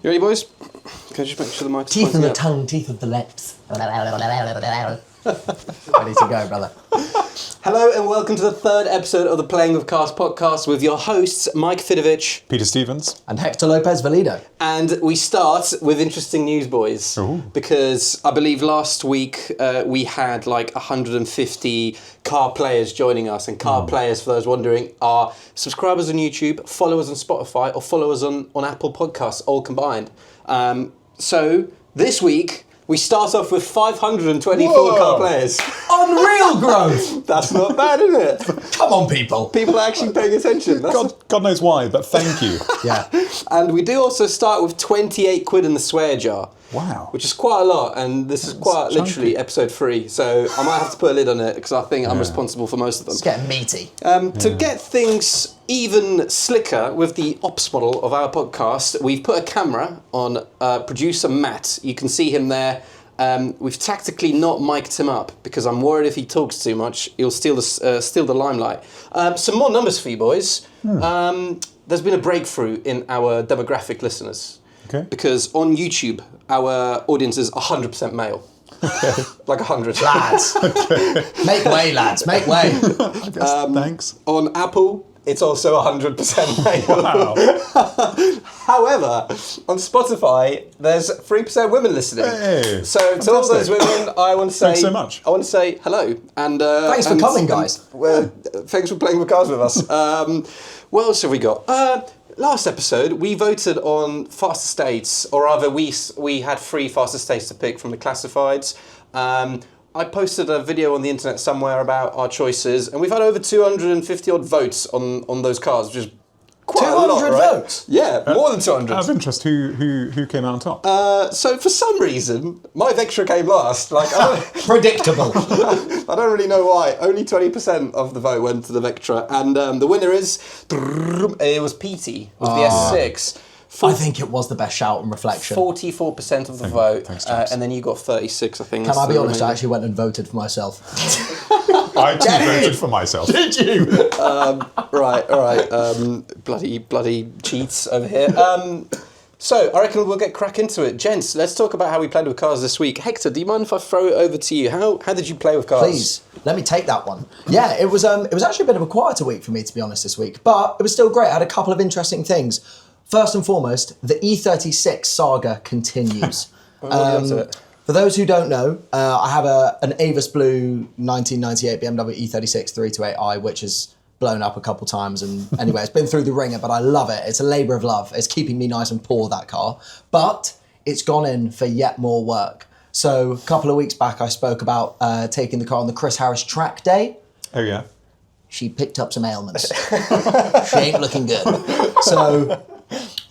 You ready, boys? Can I just make sure the mic's Teeth of the up? tongue, teeth of the lips. Ready to go, brother. Hello and welcome to the third episode of the Playing with Cars podcast with your hosts, Mike Fidovich. Peter Stevens. And Hector Lopez Valido. And we start with interesting news, boys. Ooh. Because I believe last week we had like 150 car players joining us. And car players, for those wondering, are subscribers on YouTube, followers on Spotify, or followers on Apple Podcasts, all combined. So this week, we start off with 524 car players. Unreal growth! That's not bad, is it? Come on, people. People are actually paying attention. God knows why, but thank you. Yeah. And we do also start with 28 quid in the swear jar. Wow. Which is quite a lot, and this is quite chunky. literally episode 3, so I might have to put a lid on it because I think I'm responsible for most of them. It's getting meaty. To get things even slicker with the ops model of our podcast, we've put a camera on producer Matt. You can see him there. We've tactically not mic'd him up because I'm worried if he talks too much, he'll steal the limelight. Some more numbers for you boys. There's been a breakthrough in our demographic listeners. Okay. Because on YouTube, our audience is 100% male. Okay. Like 100. Lads. Make way, lads. Make way. I guess, thanks. On Apple, it's also 100% male. Wow. However, on Spotify, there's 3% women listening. Hey, So to all those women, I want to say... Thanks so much. I want to say hello. And Thanks for coming, guys. Thanks for playing with cars with us. What else have we got? Last episode, we voted on fast estates, or rather, we had 3 fast estates to pick from the classifieds. I posted a video on the internet somewhere about our choices, and we've had over 250 odd votes on those cars, which is quite a lot, 200 right? votes? Yeah, more than 200. Out of interest, who came out on top? So for some reason, my Vectra came last. Like Predictable. I don't really know why. Only 20% of the vote went to the Vectra, and the winner is it was Petey with the S6. I think it was the best shout and reflection. 44% of the vote, thanks, chaps. and then you got 36, I think. Can I be honest? I actually went and voted for myself. I too voted for myself. Did you? Right, all right. Bloody cheats over here. So I reckon we'll get crack into it. Gents, let's talk about how we played with cars this week. Hector, do you mind if I throw it over to you? How did you play with cars? Please, let me take that one. Yeah, it was actually a bit of a quieter week for me, to be honest, this week. But it was still great. I had a couple of interesting things. First and foremost, the E36 saga continues. For those who don't know, I have an Avis Blue 1998 BMW E36 328i, which has blown up a couple times. And anyway, it's been through the ringer, but I love it. It's a labour of love. It's keeping me nice and poor, that car. But it's gone in for yet more work. So a couple of weeks back, I spoke about taking the car on the Chris Harris track day. Oh yeah. She picked up some ailments. She ain't looking good. So...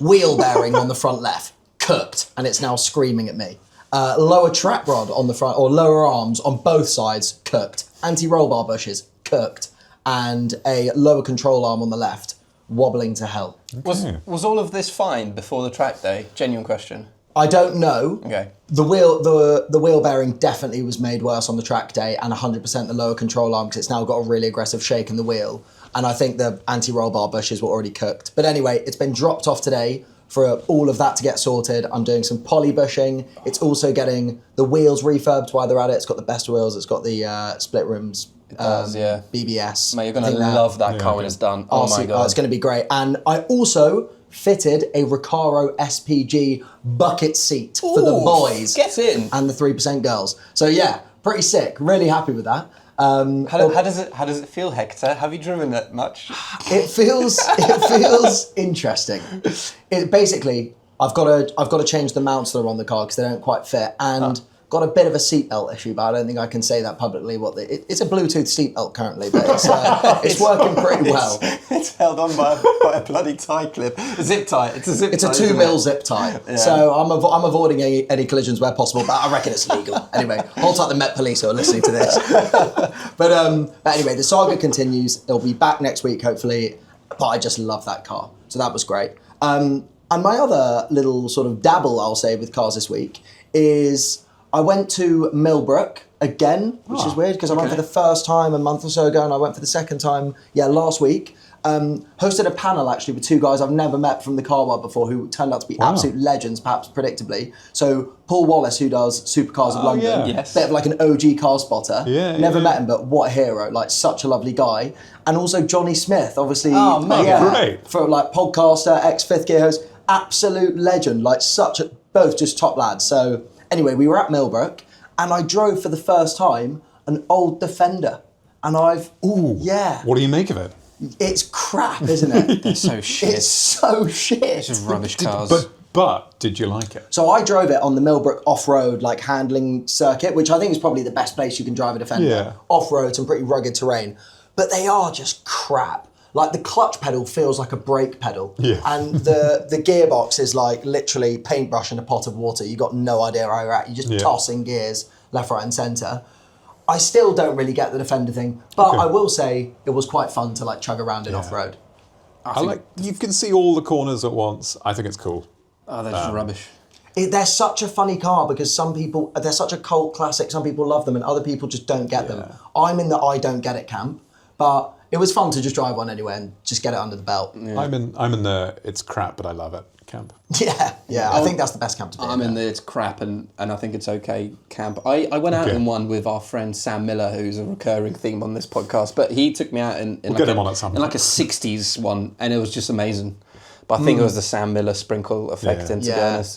wheel bearing on the front left, cooked, and it's now screaming at me. Lower track rod on the front, or lower arms on both sides, cooked. Anti-roll bar bushes, cooked. And a lower control arm on the left, wobbling to hell. Okay. Was all of this fine before the track day? Genuine question. I don't know. Okay. The wheel bearing definitely was made worse on the track day, and 100% the lower control arm, because it's now got a really aggressive shake in the wheel. And I think the anti-roll bar bushes were already cooked. But anyway, it's been dropped off today for all of that to get sorted. I'm doing some poly bushing. It's also getting the wheels refurbed while they're at it. It's got the best wheels. It's got the split rims. It does, yeah. BBS. Mate, you're going to love that car when it's done. Oh my God. It's going to be great. And I also fitted a Recaro SPG bucket seat for the boys. Get in. And the 3% girls. So yeah, pretty sick. Really happy with that. How does it feel, Hector? Have you driven it much? It feels interesting. Basically, I've got to change the mounts that are on the car because they don't quite fit, and got a bit of a seatbelt issue, but I don't think I can say that publicly. It's a Bluetooth seatbelt currently, but it's working pretty well. It's held on by a bloody tie clip, zip tie. It's a zip tie. It's a 2mm zip tie. Yeah. So I'm avoiding any collisions where possible, but I reckon it's legal. Anyway, hold tight the Met Police who are listening to this. But anyway, the saga continues. It'll be back next week, hopefully. But I just love that car, so that was great. And my other little sort of dabble, I'll say, with cars this week is I went to Millbrook again, which is weird because I went for the first time a month or so ago, and I went for the second time, last week. Hosted a panel actually with two guys I've never met from the car world before who turned out to be absolute legends, perhaps predictably. So Paul Wallace, who does Supercars of London, Yes. bit of like an OG car spotter. Never met him, but what a hero! Like such a lovely guy. And also Johnny Smith, obviously, great. for like podcaster, ex Fifth Gear host, absolute legend. Like both just top lads. So anyway, we were at Millbrook, and I drove for the first time an old Defender, and What do you make of it? It's crap, isn't it? They're so shit. It's so shit. It's just rubbish cars. But did you like it? So I drove it on the Millbrook off-road like handling circuit, which I think is probably the best place you can drive a Defender. Yeah. Off-road, some pretty rugged terrain. But they are just crap. Like the clutch pedal feels like a brake pedal. Yeah. And the gearbox is like literally paintbrush in a pot of water. You got no idea where you're at. You're just tossing gears left, right and centre. I still don't really get the Defender thing, but I will say it was quite fun to like chug around in off-road. I like you can see all the corners at once. I think it's cool. Oh, they're just rubbish. They're such a funny car because they're such a cult classic. Some people love them and other people just don't get them. I'm in the I don't get it camp, but it was fun to just drive one anyway and just get it under the belt. Yeah. I'm in the it's crap but I love it camp. Yeah. I think that's the best camp to be I'm in the it's crap and I think it's okay camp. I went out in one with our friend Sam Miller, who's a recurring theme on this podcast, but he took me out in get him on at some in like a 60s one, and it was just amazing. But I think it was the Sam Miller sprinkle effect, and to be honest...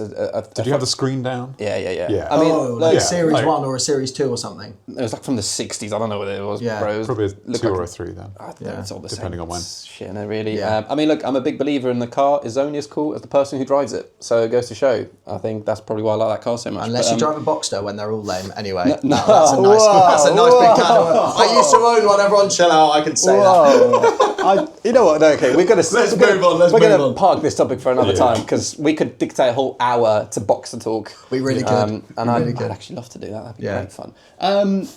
Did you have the screen down? Yeah. I mean, Series 1 or a Series 2 or something. It was like from the 60s, I don't know what it was, Yeah. bro. Probably a 2 or a 3 then. I think it's all the Depending same. on when. Shit, no, really. Yeah. I mean, look, I'm a big believer in the car is only as cool as the person who drives it. So it goes to show. I think that's probably why I like that car so much. Unless you drive a Boxster when they're all lame. Anyway, No, that's a nice big can of worms. I used to own one, everyone chill out, I can say that. You know what? No, okay, we're gonna move on, let's we're move gonna on. park this topic for another time because we could dictate a whole hour to Boxer talk. We really could. And I'd actually love to do that. That'd be great fun.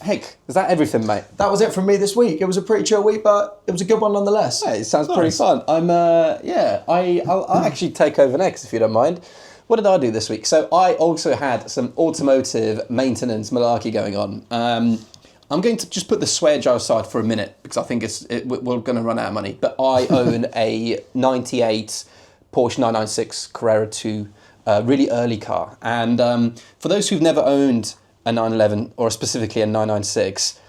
Heck, is that everything, mate? That was it from me this week. It was a pretty chill week, but it was a good one nonetheless. Yeah, it sounds pretty fun. I'll actually take over next if you don't mind. What did I do this week? So I also had some automotive maintenance malarkey going on. I'm going to just put the swear jar aside for a minute because I think we're going to run out of money. But I own a 98 Porsche 996 Carrera 2, really early car. And for those who've never owned a 911 or specifically a 996,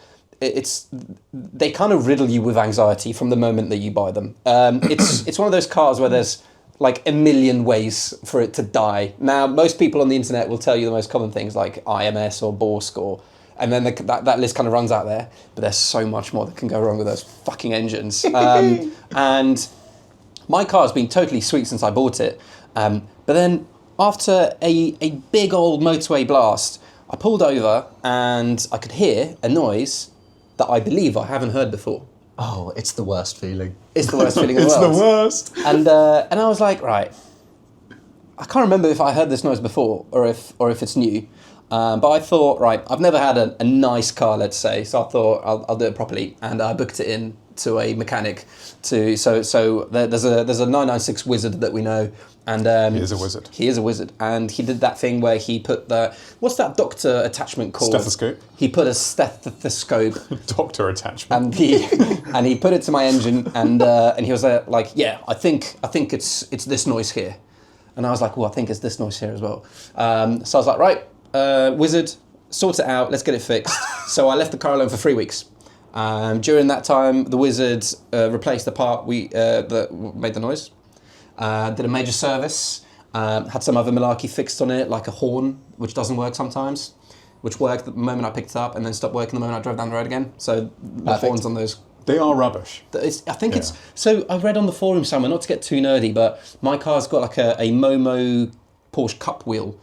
they kind of riddle you with anxiety from the moment that you buy them. It's one of those cars where there's like a million ways for it to die. Now, most people on the internet will tell you the most common things like IMS or bore score. And then that list kind of runs out there. But there's so much more that can go wrong with those fucking engines. And my car's been totally sweet since I bought it. But then after a big old motorway blast, I pulled over and I could hear a noise that I believe I haven't heard before. Oh, it's the worst feeling. It's the worst feeling in the world. It's the worst. And I was like, right, I can't remember if I heard this noise before or if it's new. But I thought, right, I've never had a nice car, let's say, so I thought I'll do it properly, and I booked it in to a mechanic. There's a 996 wizard that we know, and He is a wizard. He is a wizard, and he did that thing where he put what's that doctor attachment called? Stethoscope. He put a stethoscope. Doctor attachment. And he put it to my engine, and he was like, yeah, I think it's this noise here, and I was like, well, I think it's this noise here as well. So I was like, right. Wizard, sort it out, let's get it fixed. So I left the car alone for 3 weeks. During that time, the Wizard replaced the part that made the noise, did a major service, had some other malarkey fixed on it, like a horn, which doesn't work sometimes, which worked the moment I picked it up and then stopped working the moment I drove down the road again. So the horns on those... They are rubbish. It's... So I read on the forum somewhere, not to get too nerdy, but my car's got like a Momo Porsche Cup wheel.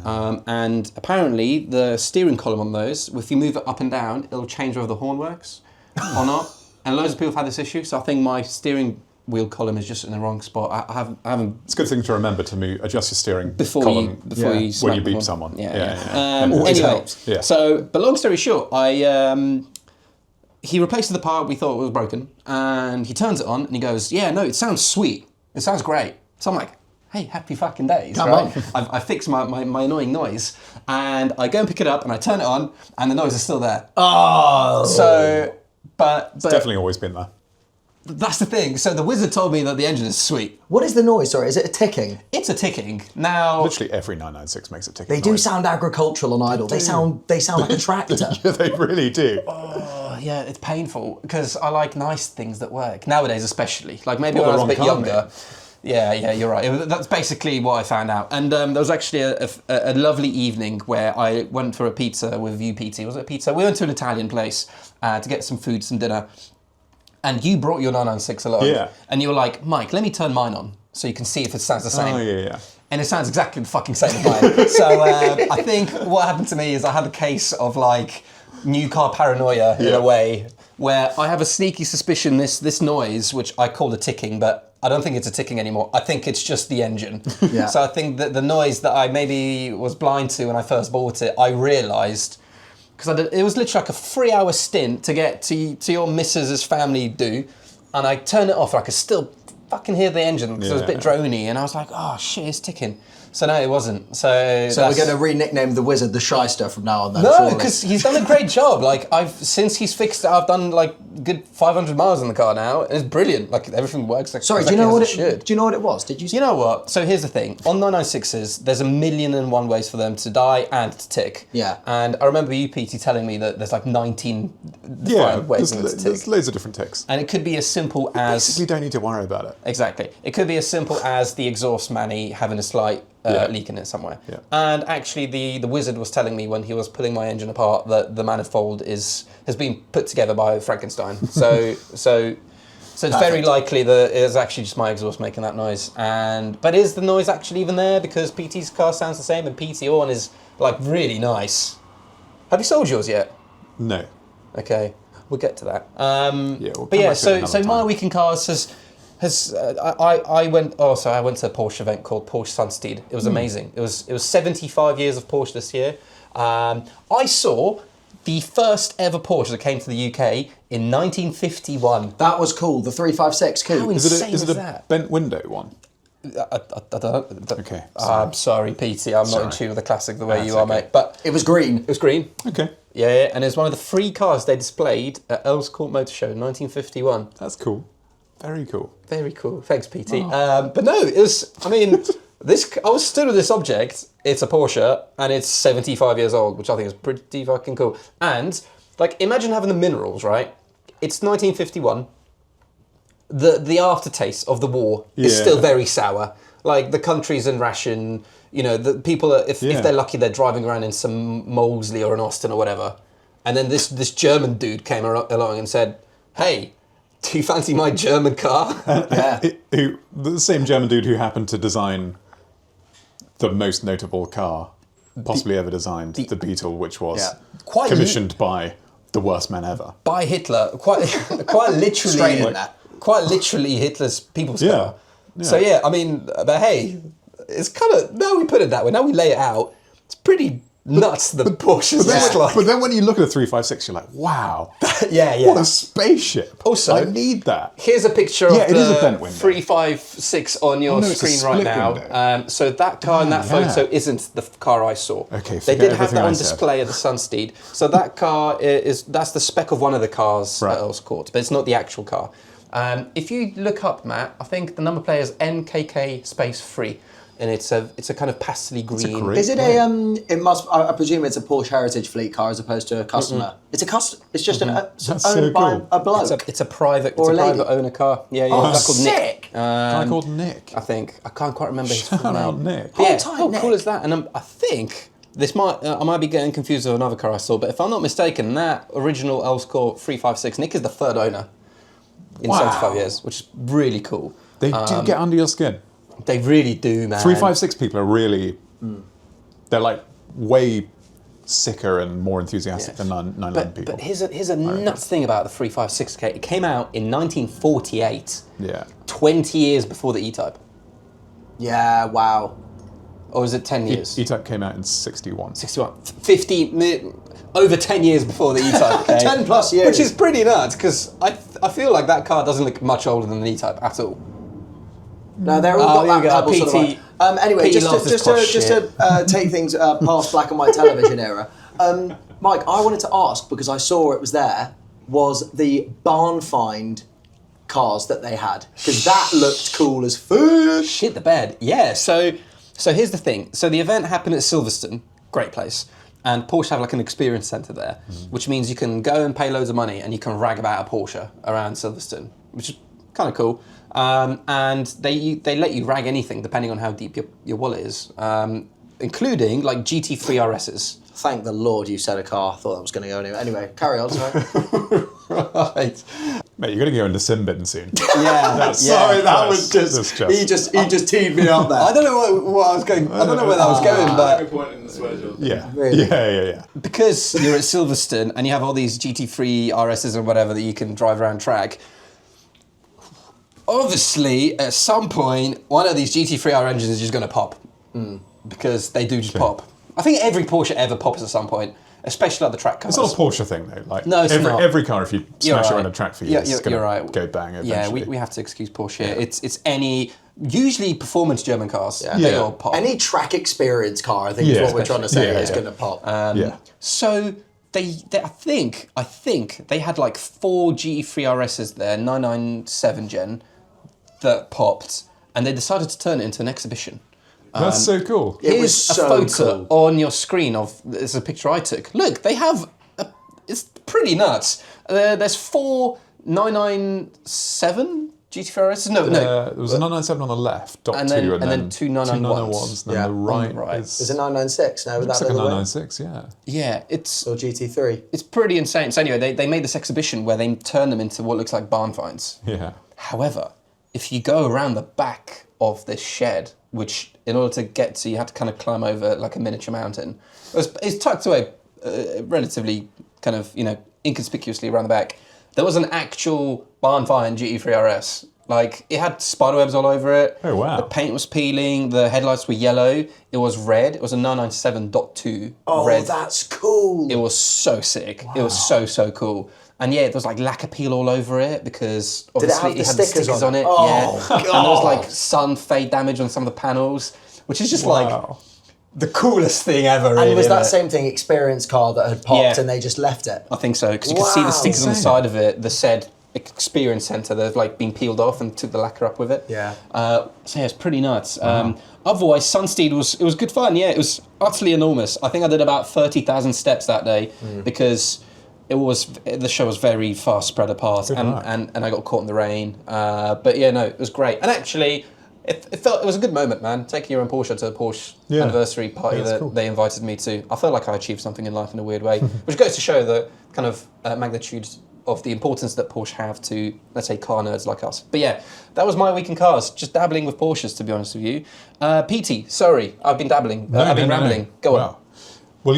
And apparently the steering column on those, if you move it up and down, it'll change whether the horn works or not. And loads of people have had this issue, so I think my steering wheel column is just in the wrong spot. I haven't. It's a good thing to remember to adjust your steering before column you when you beep horn. someone. Anyway, helps. Yeah. So, but long story short, he replaced the part we thought was broken, and he turns it on and he goes, "Yeah, no, it sounds sweet. It sounds great." So I'm like, hey, happy fucking days, Come right? on. I fixed my annoying noise, and I go and pick it up, and I turn it on, and the noise is still there. Oh. So, but It's definitely always been there. That's the thing. So the wizard told me that the engine is sweet. What is the noise? Sorry, is it a ticking? It's a ticking. Now, Literally every 996 makes a ticking They do noise. sound agricultural on idle. They sound like a tractor. Yeah, they really do. yeah, it's painful because I like nice things that work nowadays, especially. Like maybe Well, when I was a the bit wrong car, younger. Yeah, you're right. That's basically what I found out. And there was actually a lovely evening where I went for a pizza with you, PT. Was it a pizza? We went to an Italian place to get some food, some dinner. And you brought your 996 along. Yeah. And you were like, Mike, let me turn mine on so you can see if it sounds the same. Oh, yeah. And it sounds exactly the fucking same as mine. So I think what happened to me is I had a case of like new car paranoia in a way, where I have a sneaky suspicion this noise, which I call a ticking, but I don't think it's a ticking anymore. I think it's just the engine. Yeah. So I think that the noise that I maybe was blind to when I first bought it, I realised, because it was literally like a 3-hour stint to get to your missus's family do, and I turned it off and I could still fucking hear the engine because it was a bit drony, and I was like, oh shit, it's ticking. So no, it wasn't. So we're going to re-nickname the wizard the Shyster from now on then. No, surely. because he's done a great job. Like since he's fixed it, I've done like good 500 miles in the car now. It's brilliant. Like everything works. Like, Sorry, exactly do you know what as it should. Do you know what it was? Did you? You know what? So here's the thing. On 996s, there's 1,000,001 ways for them to die and to tick. Yeah. And I remember you, PT, telling me that there's like 19 Yeah, different ways for them to there's tick. loads of different ticks. And it could be as simple as... Basically don't need to worry about it. Exactly. It could be as simple as the exhaust manny having a slight leak in it somewhere. Yeah. And actually the wizard was telling me when he was pulling my engine apart that the manifold has been put together by Frankenstein. So it's very likely that it's actually just my exhaust making that noise. But is the noise actually even there? Because PT's car sounds the same and PT Orn is like really nice. Have you sold yours yet? No. Okay, we'll get to that. We'll But come yeah, back to it so another my time. week in cars I went to a Porsche event called Porsche Sunsteed. It was amazing. It was 75 years of Porsche this year. I saw the first ever Porsche that came to the UK in 1951. That was cool. The 356 How coupe. insane Is it is a that? bent window one? I don't. Okay, I'm sorry, PT. I'm not in Sorry. tune with the classic the way That's you are, okay. mate. But It was green. it was green. Okay. Yeah, and it was one of the 3 cars they displayed at Earls Court Motor Show in 1951. That's cool. Very cool. Very cool. Thanks, PT. But no, it was, I mean, I was stood with this object. It's a Porsche and it's 75 years old, which I think is pretty fucking cool. And, like, imagine having the minerals, right? It's 1951. The aftertaste of the war is Yeah. still very sour. Like, the country's in ration. You know, the people, if they're lucky, they're driving around in some Molesley or an Austin or whatever. And then this German dude came along and said, hey, do you fancy my German car? Yeah. The same German dude who happened to design the most notable car possibly ever designed, the Beetle, which was Quite commissioned by the worst man ever. By Hitler, quite literally, Straight in there. quite literally Hitler's people's Yeah. car. Yeah. So yeah, I mean, but hey, it's kind of, now we put it that way, now we lay it out, it's pretty nuts the Porsches look like. But then when you look at a 356, you're like, wow, yeah. what a spaceship. Also, I need that. Here's a picture Yeah, of it is a the bent window. 356 on your no, it's a screen right split now. window. So that car in that yeah. photo isn't the car I saw. Okay, they forget did have everything that I on said. display at the Sunsteed. So that car that's the spec of one of the cars Right. at Earls Court, but it's not the actual car. If you look up, Matt, I think the number plate is NKK space 3. And it's a kind of pastely green. great- Is it I presume it's a Porsche Heritage Fleet car as opposed to a customer. It's a it's just That's owned so by cool. a bloke. It's a private Or a lady. private owner car. Yeah, Oh, a guy called Nick. sick! A guy called Nick. I think I can't quite remember his Shout full out name. Nick. Yeah, Hold tight, how Nick. cool is that? And I think this I might be getting confused with another car I saw, but if I'm not mistaken, that original Earls Court 356 Nick is the 3rd owner in Wow. 75 years, which is really cool. They do get under your skin. They really do, man. 356 people are really, they're like way sicker and more enthusiastic than 999 people. But here's a nuts thing about the 356K. It came out in 1948, Yeah. 20 years before the E-Type. Yeah, wow. Or is it 10 years? E-Type came out in 61. 61. 15, over 10 years before the E-Type. Okay? 10 plus years. Which is pretty nuts, because I feel like that car doesn't look much older than the E-Type at all. No, they're all here we got that go. pebble sort PT of anyway, PT just loves this cross to take things past black and white television era. Mike, I wanted to ask, because I saw it was there, was the barn find cars that they had? Because that looked cool as fuck. Shit the bed. Yeah, so here's the thing. So the event happened at Silverstone, great place. And Porsche have like an experience centre there, which means you can go and pay loads of money and you can rag about a Porsche around Silverstone, which is kind of cool. And they let you rag anything depending on how deep your wallet is, including like GT3 RSs. Thank the Lord you said a car. I thought that was going to go anywhere. Anyway, carry on, sorry. Right. Mate, you're going to go into sin bin soon. Yeah. Sorry, that was That's just... He just teed me up there. I don't know what I was going. I don't know where that was going, but Point in the swear. Yeah. Really? Yeah. because you're at Silverstone and you have all these GT3 RSs or whatever that you can drive around track. Obviously, at some point, one of these GT3R engines is just going to pop because they do just pop. I think every Porsche ever pops at some point, especially like the track cars. It's not a Porsche thing though. Like No, it's not. every car, if you smash it right. on a track for years, it's going you're right. to go bang eventually. Yeah, we have to excuse Porsche here. It's any, usually performance German cars, Yeah. they Yeah. all pop. Any track experience car, I think is Yeah, what we're trying to say, yeah, is yeah. going to pop. Yeah. So they I think they had like 4 GT3 RSs there, 997 gen, that popped, and they decided to turn it into an exhibition. That's so cool. It Here's was a so photo cool. on your screen of, it's a picture I took. Look, they have, it's pretty nuts. There's 4 997 GT3 RSs? No. There was a 997 on the left, dot And 2, then- and and then then two 991s. 991s, and Yeah, then the right, on the right. is... Is it 996? No, would looks that like a be the way? 996, yeah. Yeah, it's Or GT3? it's pretty insane. So anyway, they made this exhibition where they turned them into what looks like barn finds. Yeah. However, if you go around the back of this shed, which in order to get to, you had to kind of climb over like a miniature mountain. It's tucked away relatively kind of, inconspicuously around the back. There was an actual barn find GT3 RS. Like, it had spiderwebs all over it. Oh, wow. The paint was peeling. The headlights were yellow. It was red. It was a 997.2 Oh, red. that's cool. It was so sick. It was so cool. And yeah, there was like lacquer peel all over it because Did it obviously have the it had the stickers stickers on on it? it. Oh, yeah. And there was like sun fade damage on some of the panels, which is just like Wow. the coolest thing ever. And really, was that isn't it? same thing, experience car that had popped Yeah. and they just left it? I think so, because you could see the Wow. stickers on the Insane. side of it. The said experience centre, they've like been peeled off and took the lacquer up with it. Yeah. So yeah, it's pretty nuts. Otherwise, Sunsteed was good fun. Yeah, it was utterly enormous. I think I did about 30,000 steps that day because the show was very fast spread apart, and I got caught in the rain. But yeah, no, it was great. And actually, it was a good moment, man. Taking your own Porsche to a Porsche anniversary party Yeah, that's that cool. they invited me to. I felt like I achieved something in life in a weird way, which goes to show the kind of magnitude of the importance that Porsche have to, let's say, car nerds like us. But yeah, that was my week in cars, just dabbling with Porsches, to be honest with you. PT, sorry, I've been dabbling. I've been rambling. Go on. Wow. Well,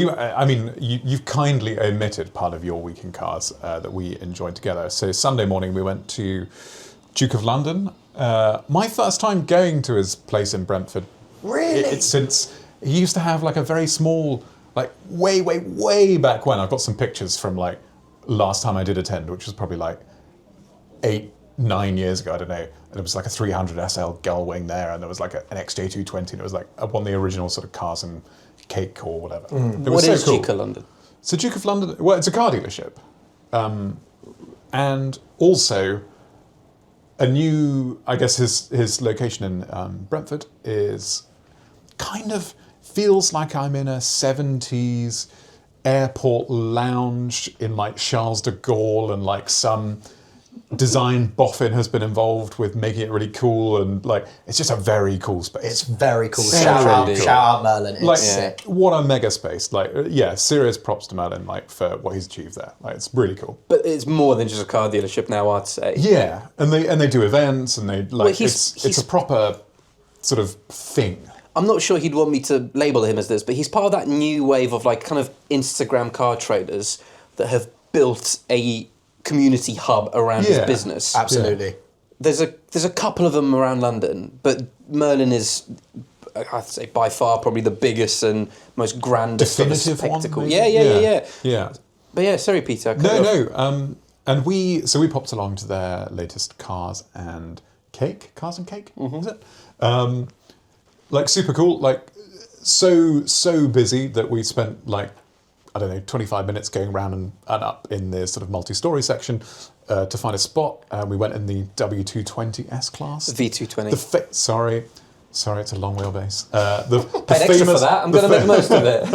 you've kindly omitted part of your week in cars that we enjoyed together. So Sunday morning we went to Duke of London. My first time going to his place in Brentford. Really? It's since he used to have like a very small, like way back when. I've got some pictures from like last time I did attend, which was probably like 8-9 years ago, I don't know. And it was like a 300 SL gull wing there, and there was like an XJ220, and it was like one of the original sort of cars and cake or whatever. It was What so is cool. Duke of London? So Duke of London, well, it's a car dealership. And also a new, I guess his location in Brentford is kind of feels like I'm in a 70s airport lounge in like Charles de Gaulle, and like some design boffin has been involved with making it really cool, and like it's just a very cool space. It's very cool. Very Shout cool. out Merlin. It's Like, sick. what a mega space. Like, serious props to Merlin, like, for what he's achieved there. Like, it's really cool. But it's more than just a car dealership now, I'd say. Yeah, and they do events, and they, like, Well, it's a proper sort of thing. I'm not sure he'd want me to label him as this, but he's part of that new wave of like kind of Instagram car traders that have built a community hub around his Yeah. business. Absolutely. There's a couple of them around London, but Merlin is, I'd say, by far probably the biggest and most grandest sort of Definitive one, spectacle. maybe? Yeah. Yeah. But yeah, sorry, Peter. I cut you off. No. And we popped along to their latest Cars and Cake, is it? Like, super cool. Like, so busy that we spent like, I don't know, 25 minutes going around and up in the sort of multi-story section. to find a spot. We went in the W220 S-Class. V220. Sorry, it's a long wheelbase. Paid extra for that. I'm going to make the most of it.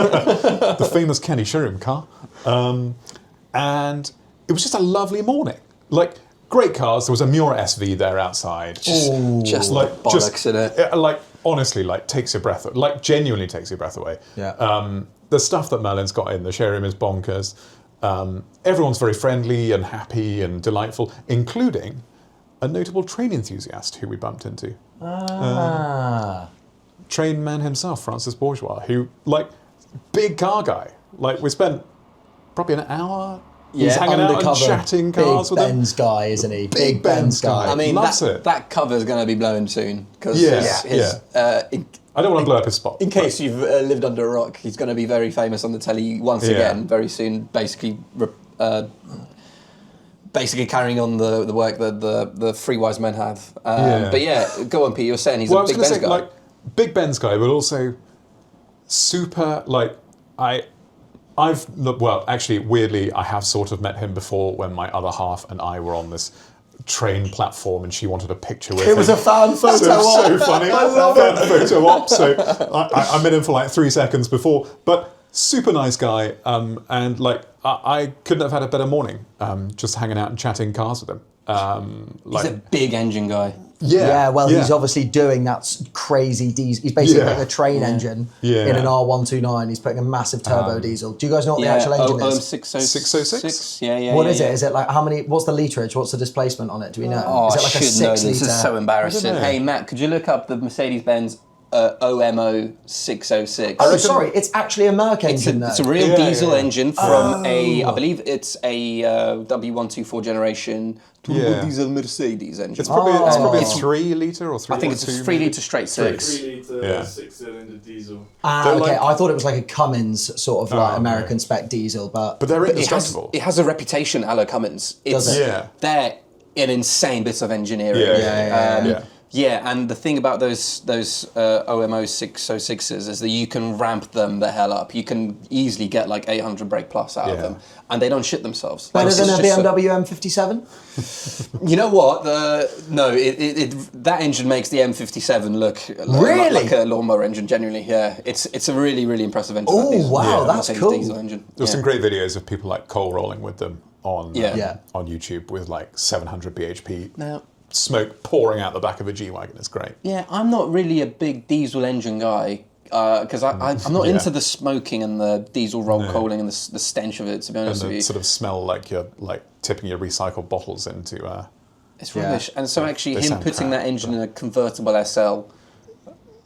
The famous Kenny showroom car. And it was just a lovely morning. Like, great cars. There was a Miura SV there outside. Just like bollocks in it. Like, honestly, like, takes your breath, like, genuinely takes your breath away. Yeah. The stuff that Merlin's got in the showroom is bonkers. Everyone's very friendly and happy and delightful, including a notable train enthusiast who we bumped into. Train man himself, Francis Bourgeois, who, like, big car guy. Like, we spent probably an hour. He's hanging out and chatting cars with him. Big Benz guy, isn't he? Big Benz guy. I mean, Loves it. that cover's going to be blown soon. Because I don't want to blow up his spot. in case you've lived under a rock, he's going to be very famous on the telly once again, very soon, basically carrying on the work that the Three Wise Men have. But yeah, go on, Pete, you were saying he's a big Benz guy. Like, big Benz guy, but also super, like, actually, weirdly, I have sort of met him before when my other half and I were on this train platform and she wanted a picture with him. It was a fan photo op. So funny. I love it. Photo op. So I met him for like 3 seconds before, but super nice guy. And like, I couldn't have had a better morning just hanging out and chatting cars with him. He's a big engine guy. Yeah, he's obviously doing that crazy diesel. He's basically putting a train engine in an R129. He's putting a massive turbo diesel. Do you guys know what the actual engine is? 606. Yeah. What is it? Is it like how many? What's the literage? What's the displacement on it? Do we know? Is it like a 6 know. litre? This is so embarrassing. Hey Matt, could you look up the Mercedes-Benz OMO 606? Oh, sorry, it's actually a Merc engine. It's a real diesel engine from I believe it's a W124 generation turbo diesel Mercedes engine. It's probably a 3 litre or 3. I think it's a 3 litre straight 6. 3 litre 6-cylinder diesel. Okay. I thought it was like a Cummins sort of like American spec diesel, but they're indestructible. It has a reputation, a la Cummins. Does it? They're an insane bit of engineering. Yeah, and the thing about those OMO 606s is that you can ramp them the hell up. You can easily get like 800 brake plus out of them, and they don't shit themselves. Better than a BMW M57? You know what? That engine makes the M57 look really? like a lawnmower engine. Genuinely, yeah. It's a really, really impressive engine. Oh wow, that's cool. Diesel engine. There's some great videos of people like coal rolling with them on YouTube with like 700 bhp. Now, smoke pouring out the back of a G-Wagon. It's great. Yeah, I'm not really a big diesel engine guy because I'm not into the smoking and the diesel roll coaling and the stench of it, to be honest with you. Sort of smell like you're like tipping your recycled bottles into... It's rubbish. And so actually him putting that engine in a convertible SL...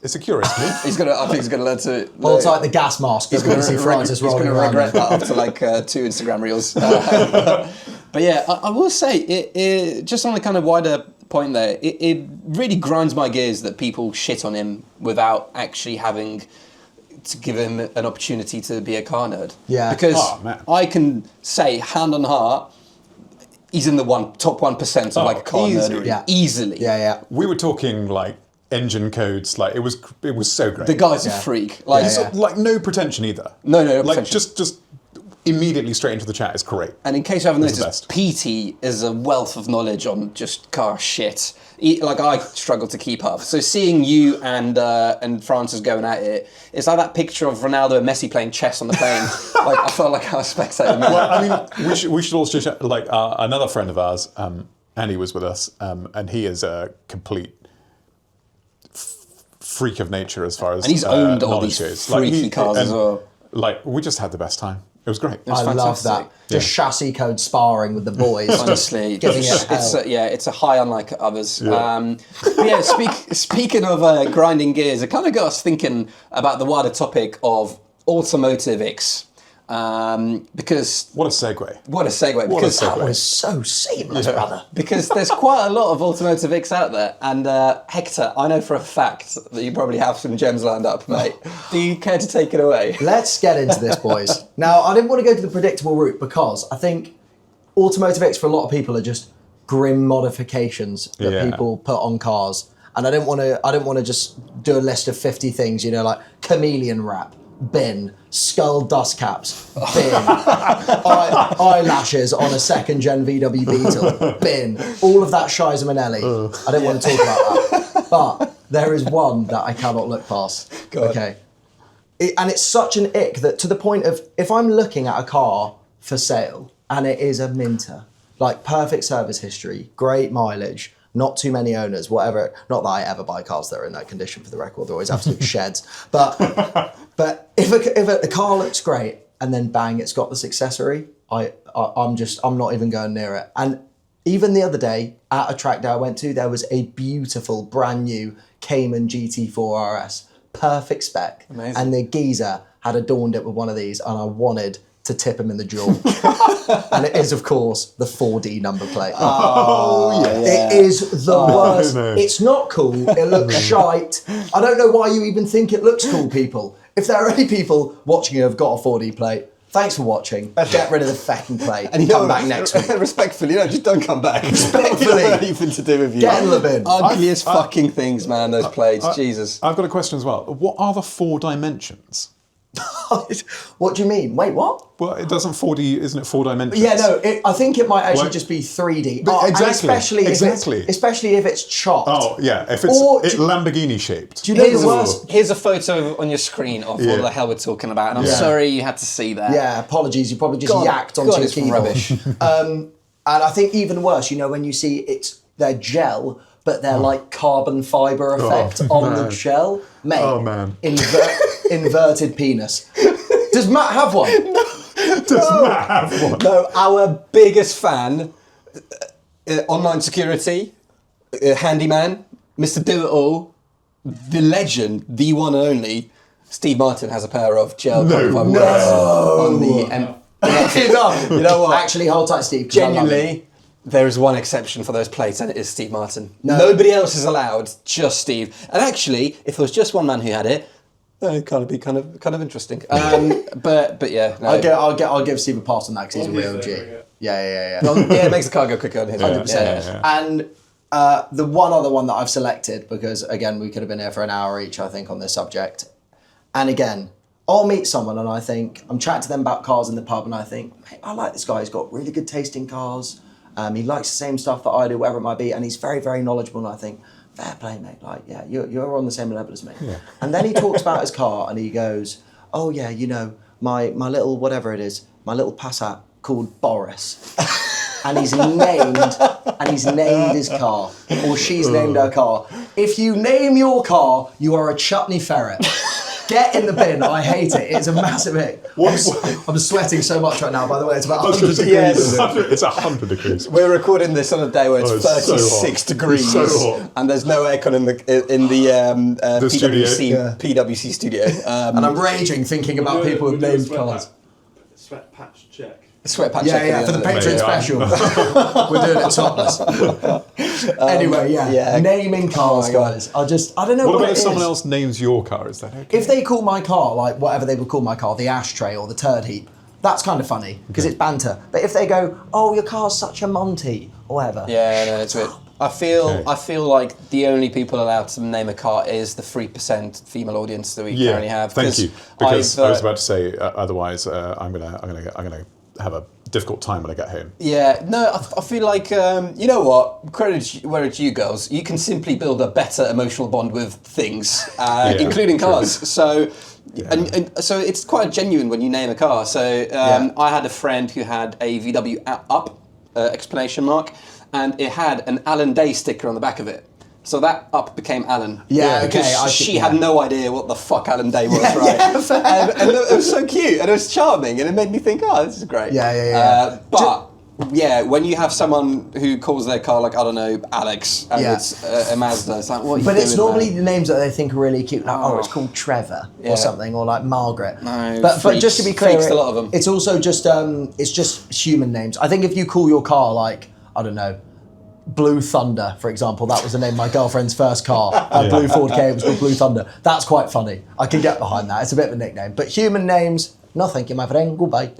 It's a curious move. I think he's going to learn to... Well, it's like the gas mask. He's going to see Francis rolling around. He's going to regret that after like 2 Instagram reels. But yeah, I will say, it just on a kind of wider point there, it really grinds my gears that people shit on him without actually having to give him an opportunity to be a car nerd. Yeah. Because I can say, hand on heart, he's in the top 1% of like a car nerd. Yeah. Easily. Yeah. We were talking like engine codes, like it was so great. The guy's a freak. Like, like no pretension either. No like pretension. Just immediately straight into the chat is great. And in case you haven't noticed, PT is a wealth of knowledge on just car shit. Like I struggle to keep up. So seeing you and Francis going at it, it's like that picture of Ronaldo and Messi playing chess on the plane. Like I felt like I was spectating. Well, I mean, we should also chat, like another friend of ours, Andy was with us, and he is a complete freak of nature as far as and he's owned all these freaky cars as well. Like we just had the best time. It was great. I love that. Just chassis code sparring with the boys. Honestly, giving it it's a high unlike others. Yeah. But yeah, speaking of grinding gears, it kind of got us thinking about the wider topic of automotive Icks. Because what a segue! Because that was so seamless, brother. Because there's quite a lot of automotive Icks out there, and Hector, I know for a fact that you probably have some gems lined up, mate. Do you care to take it away? Let's get into this, boys. Now, I didn't want to go to the predictable route because I think automotive Icks for a lot of people are just grim modifications that people put on cars, and I didn't want to just do a list of 50 things, like chameleon wrap bin. Skull dust caps, bin. Eyelashes on a second-gen VW Beetle, bin. All of that Shiza Manelli. I don't want to talk about that. But there is one that I cannot look past. Okay. And it's such an ick that to the point of, if I'm looking at a car for sale and it is a Minter, like perfect service history, great mileage, not too many owners, whatever. Not that I ever buy cars that are in that condition, for the record. They're always absolute sheds. But if a car looks great and then bang, it's got this accessory, I'm not even going near it. And even the other day at a track day I went to, there was a beautiful brand new Cayman GT4 RS, perfect spec. Amazing. And the geezer had adorned it with one of these, and I wanted to tip him in the jaw. And it is, of course, the 4D number plate. Oh, yeah. It is the worst. no. It's not cool. It looks shite. I don't know why you even think it looks cool, people. If there are any people watching who have got a 4D plate, thanks for watching. Get rid of the fucking plate and come back next week. Respectfully, just don't come back. Respectfully. You don't want anything to do with you. Get in the bin. Ugliest fucking things, man, those plates. Jesus. I've got a question as well. What are the 4 dimensions? What do you mean? Wait, what? Well, it doesn't 4D, isn't it 4 dimensions? Yeah, no, I think it might actually Well, just be 3D. but And exactly, especially if it's chopped. Oh, yeah, if it's Lamborghini shaped. Do you know the worst? Here's a photo on your screen of what the hell we're talking about, and I'm sorry you had to see that. Yeah, apologies. You probably just yacked onto your it's keyboard. rubbish. And I think even worse, when you see they're gel, but they're like carbon fibre effect on the shell. Mate, Oh, man. Inverted penis. Does Matt have one? Does Matt have one? No, our biggest fan, online security, handyman, Mr. Do-It-All, the legend, the one and only, Steve Martin has a pair of gel carbon fibre plates on the... You know what? Actually, hold tight, Steve. 'cause I love you. Genuinely, there is one exception for those plates, and it is Steve Martin. Nobody else is allowed, just Steve. And actually, if there was just one man who had it, it'd kind of be kind of interesting. But yeah, no. I'll give Steve a pass on that because he's a real G. Yeah. Well, yeah, it makes the car go quicker on his. 100%. Yeah. And the one other one that I've selected, because again, we could have been here for an hour each, I think, on this subject. And again, I'll meet someone and I think, I'm chatting to them about cars in the pub and I think, mate, I like this guy. He's got really good taste in cars. He likes the same stuff that I do, whatever it might be. And he's very, very knowledgeable. And I think, fair play, mate. Like, yeah, you're on the same level as me. Yeah. And then he talks about his car and he goes, oh yeah, my little, whatever it is, my little Passat called Boris. And he's named his car, or she's named her car. If you name your car, you are a chutney ferret. Get in the bin. I hate it. It's a massive hit. I'm sweating so much right now, by the way. It's about 100 degrees. Yes. It's 100 degrees. We're recording this on a day where it's, it's so 36 hot. degrees, It's so hot. and there's no aircon in the studio. PwC studio. And I'm raging thinking about people who've named cars. Sweat patch check. Sweat patch. Yeah, for the Patreon special. We're doing it topless. Anyway, naming cars, guys. I don't know What what about it if someone is. else names your car? Is that okay? If they call my car, like whatever they would call my car, the ashtray or the turd heap, that's kind of funny because it's banter. But if they go, oh, your car's such a Monty, or whatever. Yeah, no, it's weird. I feel like the only people allowed to name a car is the 3% female audience that we currently have. Thank you. Because I was about to say, otherwise, I'm gonna have a difficult time when I get home. Yeah, no, I feel like, you know what, credit where it's you girls, you can simply build a better emotional bond with things, including cars. True. So, and so it's quite genuine when you name a car. So I had a friend who had a VW Up, exclamation mark, and it had an Alan Day sticker on the back of it. So that Up became Alan. Yeah, because okay. she had no idea what the fuck Alan Day was, right? And it was so cute, and it was charming, and it made me think, oh, this is great. But when you have someone who calls their car, like, I don't know, Alex, and it's a Mazda, it's like, what are you doing, it's normally man? the names that they think are really cute, like, it's called Trevor or something, or like Margaret. No, but just to be clear, a lot of them. It's also just it's just human names. I think if you call your car like, I don't know, Blue Thunder, for example, that was the name of my girlfriend's first car. Blue Ford K was called Blue Thunder. That's quite funny. I can get behind that. It's a bit of a nickname. But human names, no thank you, my friend. Goodbye.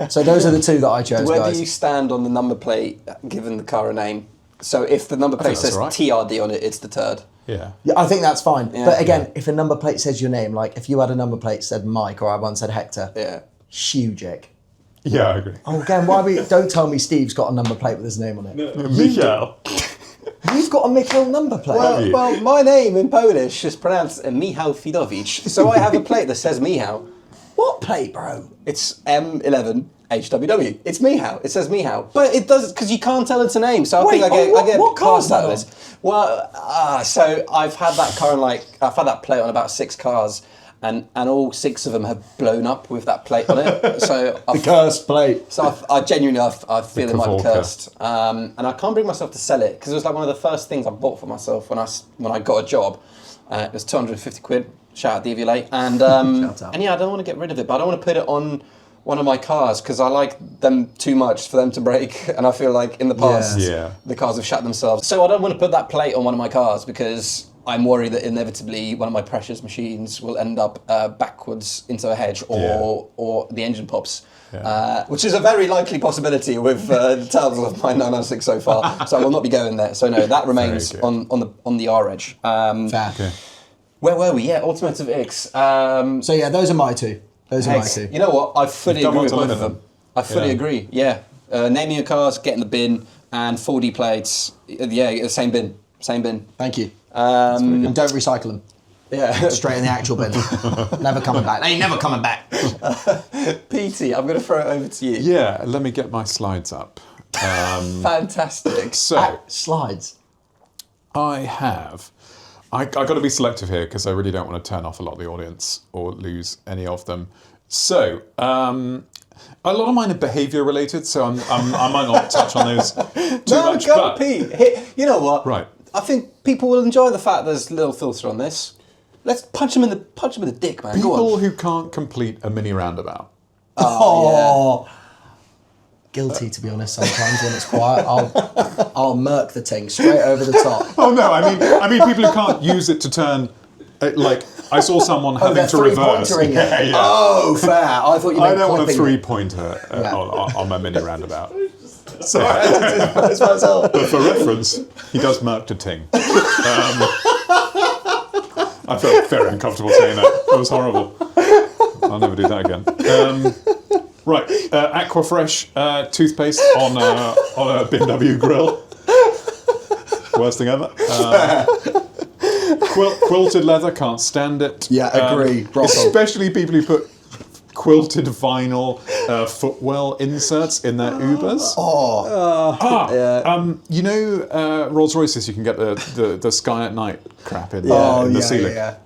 So those are the two that I chose, Where guys. do you stand on the number plate, given the car a name? So if the number plate says right. TRD on it, it's the turd. Yeah. Yeah, I think that's fine. Yeah. But again, if a number plate says your name, like if you had a number plate said Mike or I once said Hector, Yeah. huge ick. Yeah, I agree. Oh, again, don't tell me Steve's got a number plate with his name on it. Michał. You've got a Michael number plate. you? Well, my name in Polish is pronounced Michał Fidowicz, so I have a plate that says Michał. What plate, bro? It's M11 HWW. It's Michał. It says Michał, but it does because you can't tell it's a name. So I Wait, think I get what car's passed out that of on? this. Well, so I've had that car I've had that plate on about 6 cars, and all 6 of them have blown up with that plate on it. So The cursed plate. So I genuinely I feel it might be Kavolka. cursed, and I can't bring myself to sell it because it was like one of the first things I bought for myself when I got a job. It was 250 quid. Shout out DVLA, and Shout out. and yeah, I don't want to get rid of it, but I don't want to put it on one of my cars because I like them too much for them to break, and I feel like in the past Yeah. the cars have shut themselves. So I don't want to put that plate on one of my cars because I'm worried that inevitably one of my precious machines will end up backwards into a hedge or the engine pops. Yeah. Which is a very likely possibility with the tails of my 996 so far. So I will not be going there. So no, that remains good. on the R edge. Fair. Okay. Where were we? Yeah, Automotive Icks. So yeah, those are my two. Those are my Icks. two. You know what? I fully You've done agree with well to both of limit them. I fully Yeah. agree. Yeah. Naming your cars, get in the bin, and 4D plates. Yeah, same bin. Same bin. Thank you. And don't recycle them. Yeah. Straight in the actual bin. Never coming back. They ain't never coming back. PT, I'm going to throw it over to you. Yeah, let me get my slides up. Fantastic. So, Slides. I got to be selective here because I really don't want to turn off a lot of the audience or lose any of them. So, a lot of mine are behaviour related, so I might not touch on those too much. Go, But Pete. You know what? Right. I think people will enjoy the fact there's a little filter on this. Let's punch him in the dick, man. Go people on. who can't complete a mini roundabout. Oh. Guilty, to be honest. Sometimes when it's quiet, I'll murk the thing straight over the top. Oh no, I mean people who can't use it to turn. Like I saw someone having they're to reverse. three-pointering it. Yeah. Oh, fair. I thought you meant I don't want a clipping it. three-pointer on my mini roundabout. So, That's myself. but for reference, he does murk to ting. I felt very uncomfortable saying that. It was horrible. I'll never do that again. Right, Aquafresh toothpaste on a BMW grill. Worst thing ever. Quilted leather, can't stand it. Yeah, agree. Brothel. Especially people who put quilted vinyl footwell inserts in their Ubers. You know Rolls Royces, you can get the Sky at Night crap in the ceiling. Yeah.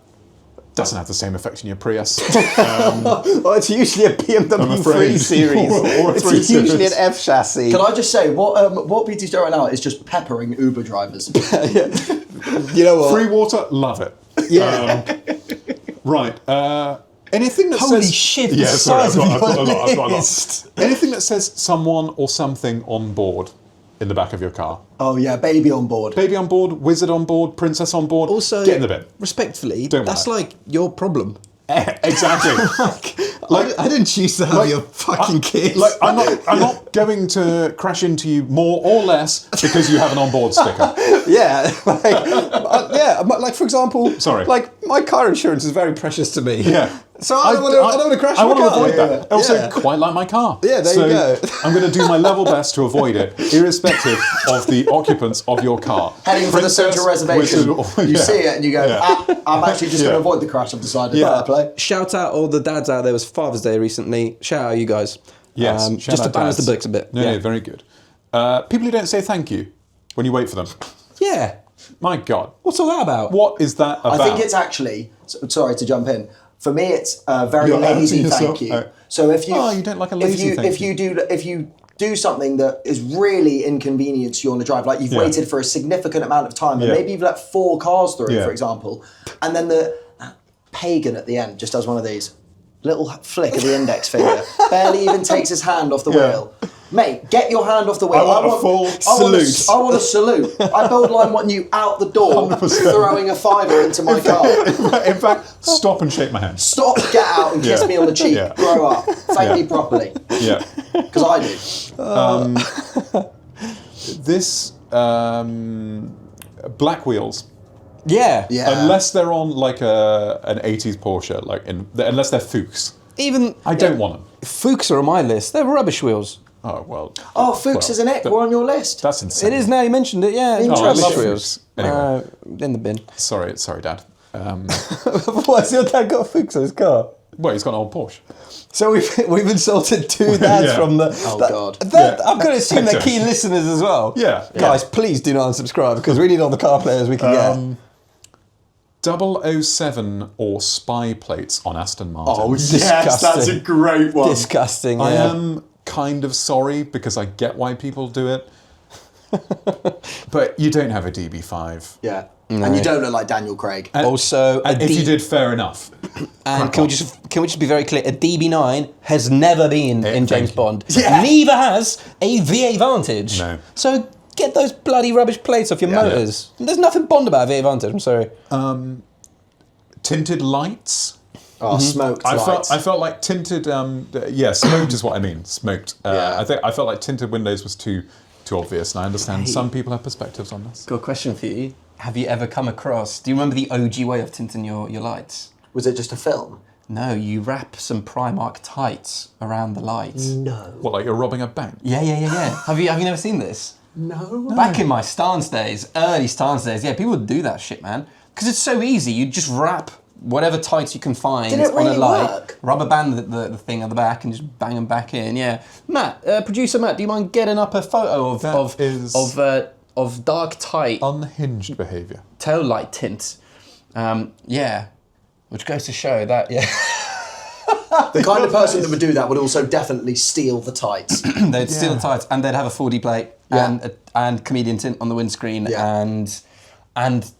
Doesn't have the same effect in your Prius. Well, it's usually a BMW I'm afraid. 3 Series. Or a It's 3 usually Series. an F chassis. Can I just say, what BT's doing right now is just peppering Uber drivers. You know what? Free water, love it. Yeah. Right. Anything that Holy says shit, the yeah, sorry, size of I've got your a lot. I've got a lot. list. Anything that says someone or something on board in the back of your car. Oh yeah, baby on board. Baby on board, wizard on board, princess on board. Also, get in the bin. Respectfully, Don't that's want like your problem. Exactly. I didn't choose to have your fucking kids. Like I'm not going to crash into you more or less because you have an onboard sticker. Yeah, like for example, Sorry. like my car insurance is very precious to me. Yeah. So I don't want to crash I my want to car. avoid that. I also Yeah. quite like my car. Yeah, there so you go. I'm going to do my level best to avoid it, irrespective of the occupants of your car. Heading for the Princess, central reservation. wizard, You yeah. see it and you go, Yeah. I'm actually just going Yeah. to avoid the crash. I've decided. Yeah. Fair play. Shout out all the dads out there. It was Father's Day recently. Shout out you guys. Yes, shout just to out balance dads. the books a bit. No, very good. People who don't say thank you when you wait for them. Yeah. My God, What's all that about? what is that about? I think it's actually, sorry to jump in. For me, it's a very You're lazy outing thank yourself? you. So if you, Oh, you don't like a lazy thank if you do something that is really inconvenience you on the drive, like you've Yeah. waited for a significant amount of time, and Yeah. maybe you've let 4 cars through, Yeah. for example, and then that pagan at the end just does one of these little flick of the index finger, barely even takes his hand off the Yeah. wheel. Mate, get your hand off the wheel. I want a full salute. I want a salute. I build line want you out the door, 100%. throwing a fiver into my car. In fact, stop and shake my hand. Stop, get out and kiss Yeah. me on the cheek. Yeah. Grow up. Thank Yeah. me properly. Yeah. Because I do. This black wheels. Yeah. Yeah. Unless they're on like an 80s Porsche, unless they're Fuchs. Even I don't want them. Fuchs are on my list. They're rubbish wheels. Oh, well. Oh, Fuchs is an Ick. We're on your list. That's insane. It is now. You mentioned it. Yeah. Oh, I Rubbish love wheels. Fuchs. Anyway. In the bin. Sorry, Dad. What's your dad got a Fuchs on his car? Well, he's got an old Porsche. So we've insulted two dads Yeah. from the. God. I'm going to assume they're key listeners as well. Yeah. Guys, please do not unsubscribe because we need all the car players we can get. 007 or spy plates on Aston Martin. Oh, yes, Disgusting. that's a great one. Disgusting. I yeah. am kind of sorry because I get why people do it. But you don't have a DB5. Yeah. And you don't look like Daniel Craig. Also, And if you did, fair enough. and can we just be very clear? A DB9 has never been in James thank you. Bond. Yeah. Neither has a VA Vantage. No. So get those bloody rubbish plates off your motors. There's nothing Bond about a VA Vantage. I'm sorry. Tinted lights. Oh, smoked lights. I felt like tinted. Smoked is what I mean. Smoked. Yeah. I felt like tinted windows was too obvious, and I understand some people have perspectives on this. Got a question for you. Have you ever come across? Do you remember the OG way of tinting your lights? Was it just a film? No, you wrap some Primark tights around the lights. No. What, like you're robbing a bank? Yeah. Have you never seen this? No. Back in my stance days, early stance days, yeah, people would do that shit, man. Because it's so easy. You just wrap whatever tights you can find Did it on really a light, work? rubber band the thing on the back, and just bang them back in. Yeah, Matt, producer Matt, do you mind getting up a photo of dark tight Unhinged behaviour. tail light tint? Yeah, which goes to show that The kind of person that would do that would also definitely steal the tights. they'd steal the tights and they'd have a 4D plate Yeah. and comedian tint on the windscreen Yeah. and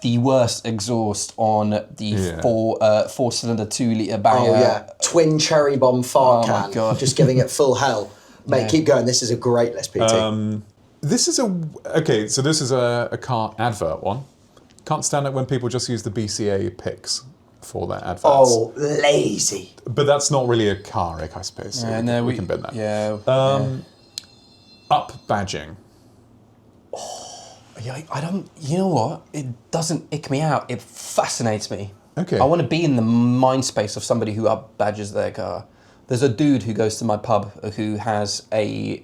the worst exhaust on the four-cylinder 2-litre banger. Oh yeah, twin cherry bomb fart Oh, my can. God. Just giving it full hell. Mate, Yeah. keep going. This is a great list, PT. This is a car advert one. Can't stand it when people just use the BCA pics for their adverts. Oh, lazy. But that's not really a car, I suppose. So we can bin that. Yeah. Up badging. Yeah, I don't. You know what? It doesn't ick me out. It fascinates me. Okay. I want to be in the mind space of somebody who up badges their car. There's a dude who goes to my pub who has a.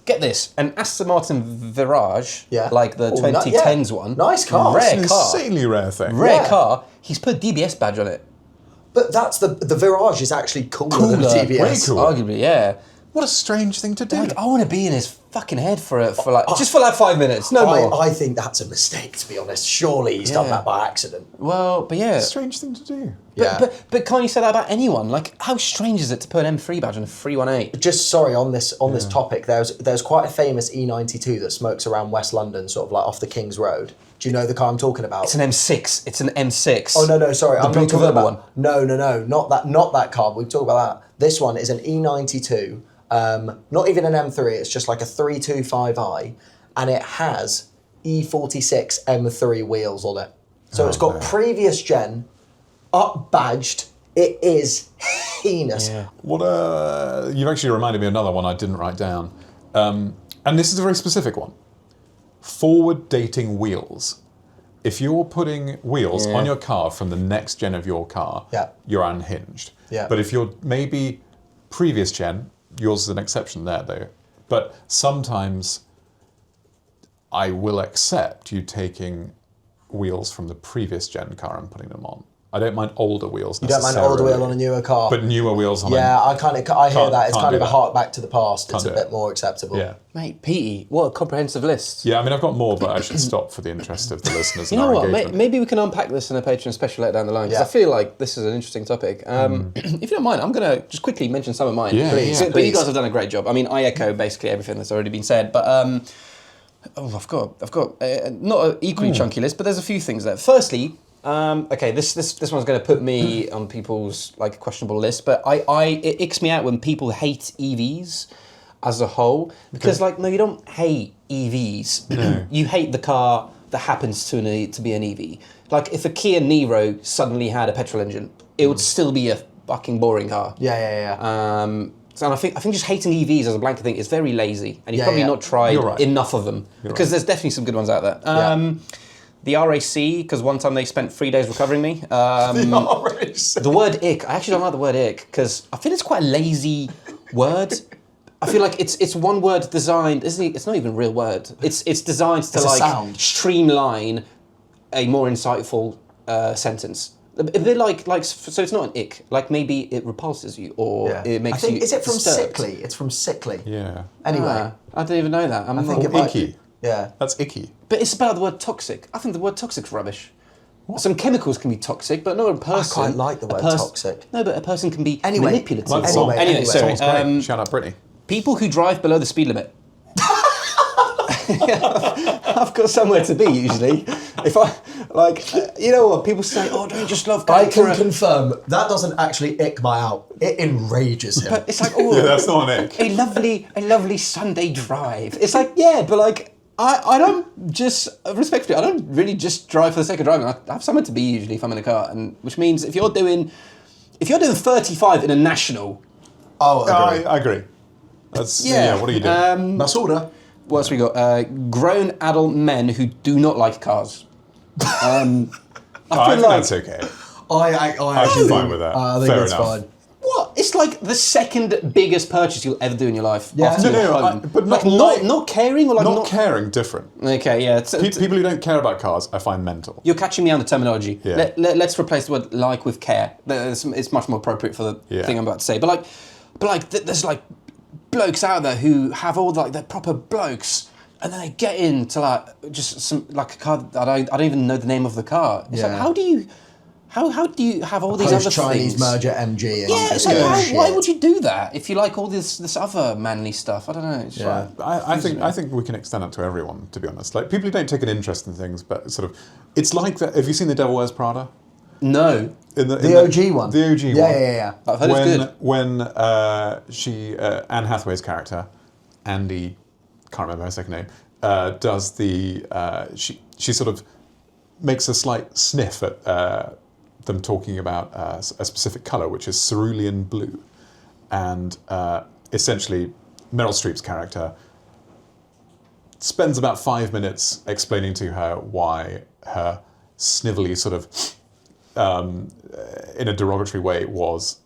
Get this, an Aston Martin Virage, Yeah. like the Oh, 2010s yeah. one. Nice car. Rare It's an car. insanely rare thing. Rare Yeah. car. He's put a DBS badge on it. But that's the Virage is actually cooler than a Cooler. TBS. Way cool. Arguably, yeah. What a strange thing to do. Like, I want to be in his fucking head for just for like 5 minutes, no more. I think that's a mistake, to be honest. Surely he's done Yeah. that by accident. Well, but yeah. Strange thing to do. Yeah. But can't you say that about anyone? Like, how strange is it to put an M3 badge on a 318? Just sorry on this topic. There's quite a famous E92 that smokes around West London, sort of like off the King's Road. Do you know the car I'm talking about? It's an M6. It's an M6. Oh no, sorry, I'm blue not talking convertible about. No, not that car. We talk about that. This one is an E92. Not even an M3. It's just like a 325i, and it has E46 M3 wheels on it. So it's got previous gen, up badged. It is heinous. Yeah. You've actually reminded me of another one I didn't write down. And this is a very specific one. Forward dating wheels. If you're putting wheels on your car from the next gen of your car, you're unhinged. Yeah. But if you're maybe previous gen, yours is an exception there though. But sometimes I will accept you taking wheels from the previous gen car and putting them on. I don't mind older wheels You don't mind an older wheel on a newer car. But newer wheels on yeah, I hear that. It's can't kind do of a that. hark back to the past. Can't It's a do bit it. more acceptable. Yeah. Mate, Petey, what a comprehensive list. Yeah, I mean, I've got more, but I should stop for the interest of the listeners You and know our what? engagement. Maybe we can unpack this in a Patreon special later down the line because Yeah. I feel like this is an interesting topic. If you don't mind, I'm going to just quickly mention some of mine. Yeah, Please, yeah. But you please. guys have done a great job. I mean, I echo basically everything that's already been said. But I've got not an equally chunky list, but there's a few things there. Firstly, okay, this one's going to put me on people's like questionable list, but it icks me out when people hate EVs as a whole because like no, you don't hate EVs. You hate the car that happens to be an EV. Like if a Kia Niro suddenly had a petrol engine, it would still be a fucking boring car. Yeah. So I think just hating EVs as a blanket thing is very lazy, and you've Yeah, probably yeah. not tried You're right. enough of them because there's definitely some good ones out there. The RAC, because one time they spent 3 days recovering me. The word ick, I actually don't like the word ick, because I feel it's quite a lazy word. I feel like it's one word designed, isn't it? It's not even a real word. It's designed to like streamline a more insightful sentence. A bit like, so it's not an ick, like maybe it repulses you or it makes you is it from disturbed. sickly? It's from sickly. Yeah. Anyway. I don't even know that. I think it might icky. be. Yeah. That's icky. But it's about the word toxic. I think the word toxic's rubbish. What? Some chemicals can be toxic, but not a person. I quite like the word toxic. No, but a person can be Anyway. manipulative. Anyway, sorry. Shout out Brittany. People who drive below the speed limit. I've got somewhere to be usually. If I you know what people say? Oh, don't you just love going I can confirm that doesn't actually ick my out. It enrages him. But it's like, oh, Yeah, that's not an ick. a lovely Sunday drive. It's like, yeah, but like I don't just respectfully. I don't really just drive for the sake of driving. I have somewhere to be usually if I'm in a car, and which means if you're doing 35 in a national. Oh, I agree. That's what are you doing? That's order. What else we got? Grown adult men who do not like cars. I think that's okay. I I'm fine with that. I think Fair it's enough. fine. What? It's like the second biggest purchase you'll ever do in your life. Yeah. After No, your no, home. but not like like- not caring or like Not caring, different. Okay, yeah. People who don't care about cars, I find mental. You're catching me on the terminology. Yeah. Let's replace the word like with care. It's much more appropriate for the thing I'm about to say. But there's like blokes out there who have all they're proper blokes, and then they get into like just some like a car that I don't even know the name of the car. It's like, how do you have all these other Chinese things? merger MG. And Yeah, it's like why would you do that if you like all this other manly stuff? I don't know. It's I think we can extend that to everyone, to be honest. Like people who don't take an interest in things, but sort of, it's like that. Have you seen The Devil Wears Prada? No. The OG one. The OG one. Yeah. I've heard it's good. When Anne Hathaway's character, Andy, can't remember her second name, does the she sort of makes a slight sniff at them talking about a specific colour, which is cerulean blue, and essentially Meryl Streep's character spends about 5 minutes explaining to her why her snivelly sort of in a derogatory way was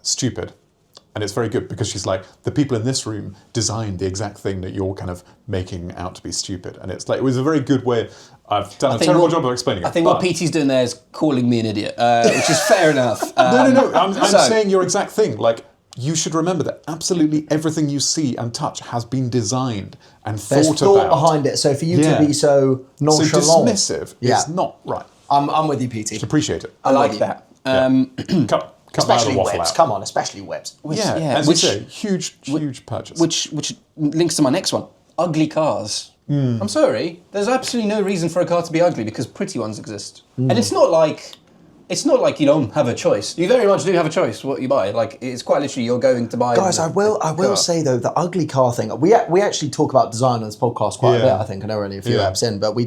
stupid. And it's very good because she's like, the people in this room designed the exact thing that you're kind of making out to be stupid. And it's like, it was a very good way. I've done a terrible job of explaining it. I think what PT's doing there is calling me an idiot, which is fair enough. No. I'm saying your exact thing. Like, you should remember that absolutely everything you see and touch has been designed and There's thought thought about. behind it. So for you to be so So nonchalant, dismissive is not right. I'm with you, PT. Just appreciate it. I like that. Cut my other Especially waffle webs. out. Come on, especially webs. As you say, huge purchase. Which links to my next one. Ugly cars. I'm sorry. There's absolutely no reason for a car to be ugly because pretty ones exist. And it's not like you don't have a choice. You very much do have a choice what you buy. Like it's quite literally you're going to buy. Guys, I will say though, the ugly car thing. We actually talk about design on this podcast quite a bit. I think I know we're only a few apps in, but we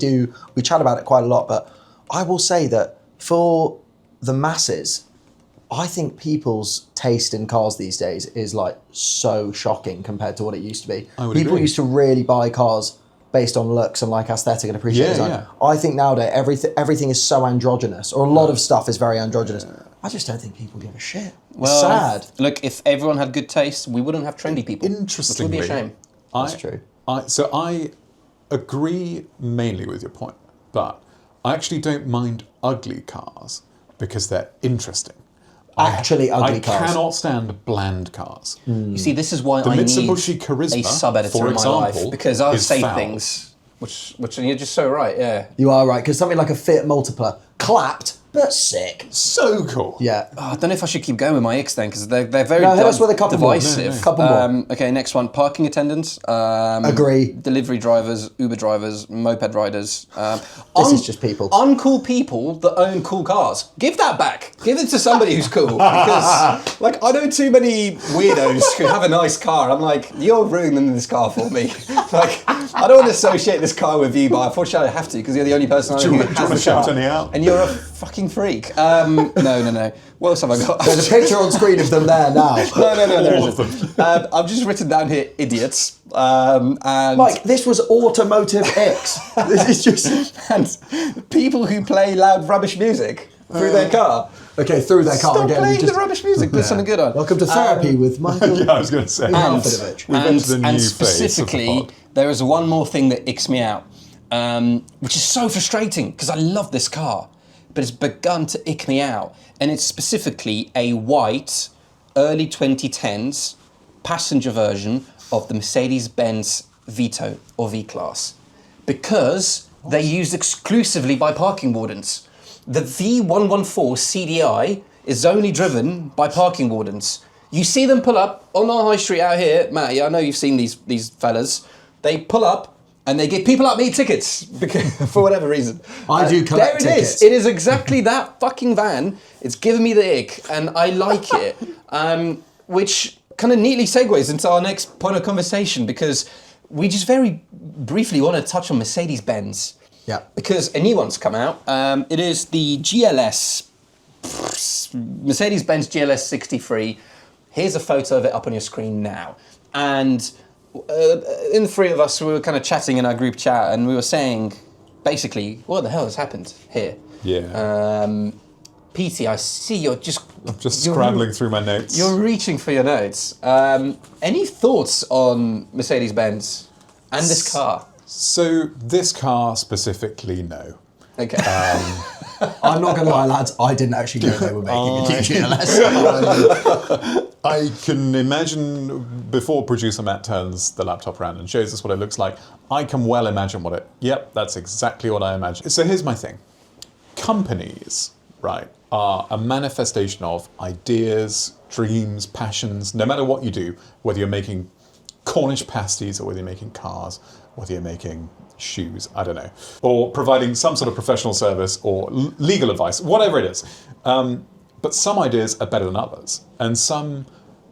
chat about it quite a lot. But I will say that for the masses, I think people's taste in cars these days is like so shocking compared to what it used to be. People used to really buy cars based on looks and like aesthetic and appreciate design. Yeah. I think nowadays everything is so androgynous, or a lot of stuff is very androgynous. I just don't think people give a shit. It's sad. Look, if everyone had good taste, we wouldn't have trendy people. Interestingly, which would be a shame. That's true. So I agree mainly with your point, but I actually don't mind ugly cars because they're interesting. Ugly cars. I cannot stand bland cars. You see, this is why The I Mitsubishi need Charisma, a sub-editor for in my life example, because I is say foul. things which and you're just so right. Yeah. You are right, because something like a Fiat Multipla, clapped, but sick. So cool. Yeah. Oh, I don't know if I should keep going with my Icks then because they're very No, hit us with a couple more. divisive. Couple more. Okay, next one: parking attendants. Agree. Delivery drivers, Uber drivers, moped riders. This is just people. Uncool people that own cool cars. Give that back. Give it to somebody who's cool. Because, like, I know too many weirdos who have a nice car. I'm like, you're ruining this car for me. Like, I don't want to associate this car with you, but unfortunately I have to because you're the only person I know who has a shout car. any out? And you're a fucking freak. No. What else have I got? There's a picture on screen of them there now. No, there All of isn't. I've just written down here, idiots. And Mike, this was Automotive Icks. This is just... and people who play loud rubbish music through their car. Okay, through their car Stop again. playing the rubbish music. Put something good on. Welcome to therapy with Michael. Yeah, I was going to say. Malkovich. We've entered a new and phase of the specifically, pod. there is one more thing that icks me out, which is so frustrating because I love this car, but it's begun to ick me out. And it's specifically a white, early 2010s passenger version of the Mercedes-Benz Vito or V-Class because they're used exclusively by parking wardens. The V114 CDI is only driven by parking wardens. You see them pull up on our high street out here, Matt. I know you've seen these fellas. They pull up and they give people like me tickets because, for whatever reason. I do collect there it tickets. is. It is exactly that fucking van. It's giving me the ick, and I like it. Which kind of neatly segues into our next point of conversation because we just very briefly want to touch on Mercedes-Benz. Yeah. Because a new one's come out. It is the GLS, Mercedes-Benz GLS 63. Here's a photo of it up on your screen now. And in the three of us, we were kind of chatting in our group chat and we were saying, basically, what the hell has happened here? Yeah. Petey, I see you're just... I'm just scrambling through my notes. You're reaching for your notes. Any thoughts on Mercedes-Benz and this car? So this car specifically, no. Okay. I'm not going to lie, lads, I didn't actually know they were making a new GLS. I can imagine before producer Matt turns the laptop around and shows us what it looks like, I can well imagine what it... Yep, that's exactly what I imagine. So here's my thing. Companies, right, are a manifestation of ideas, dreams, passions, no matter what you do, whether you're making Cornish pasties or whether you're making cars, whether you're making shoes, I don't know, or providing some sort of professional service or legal advice, whatever it is. But some ideas are better than others, and some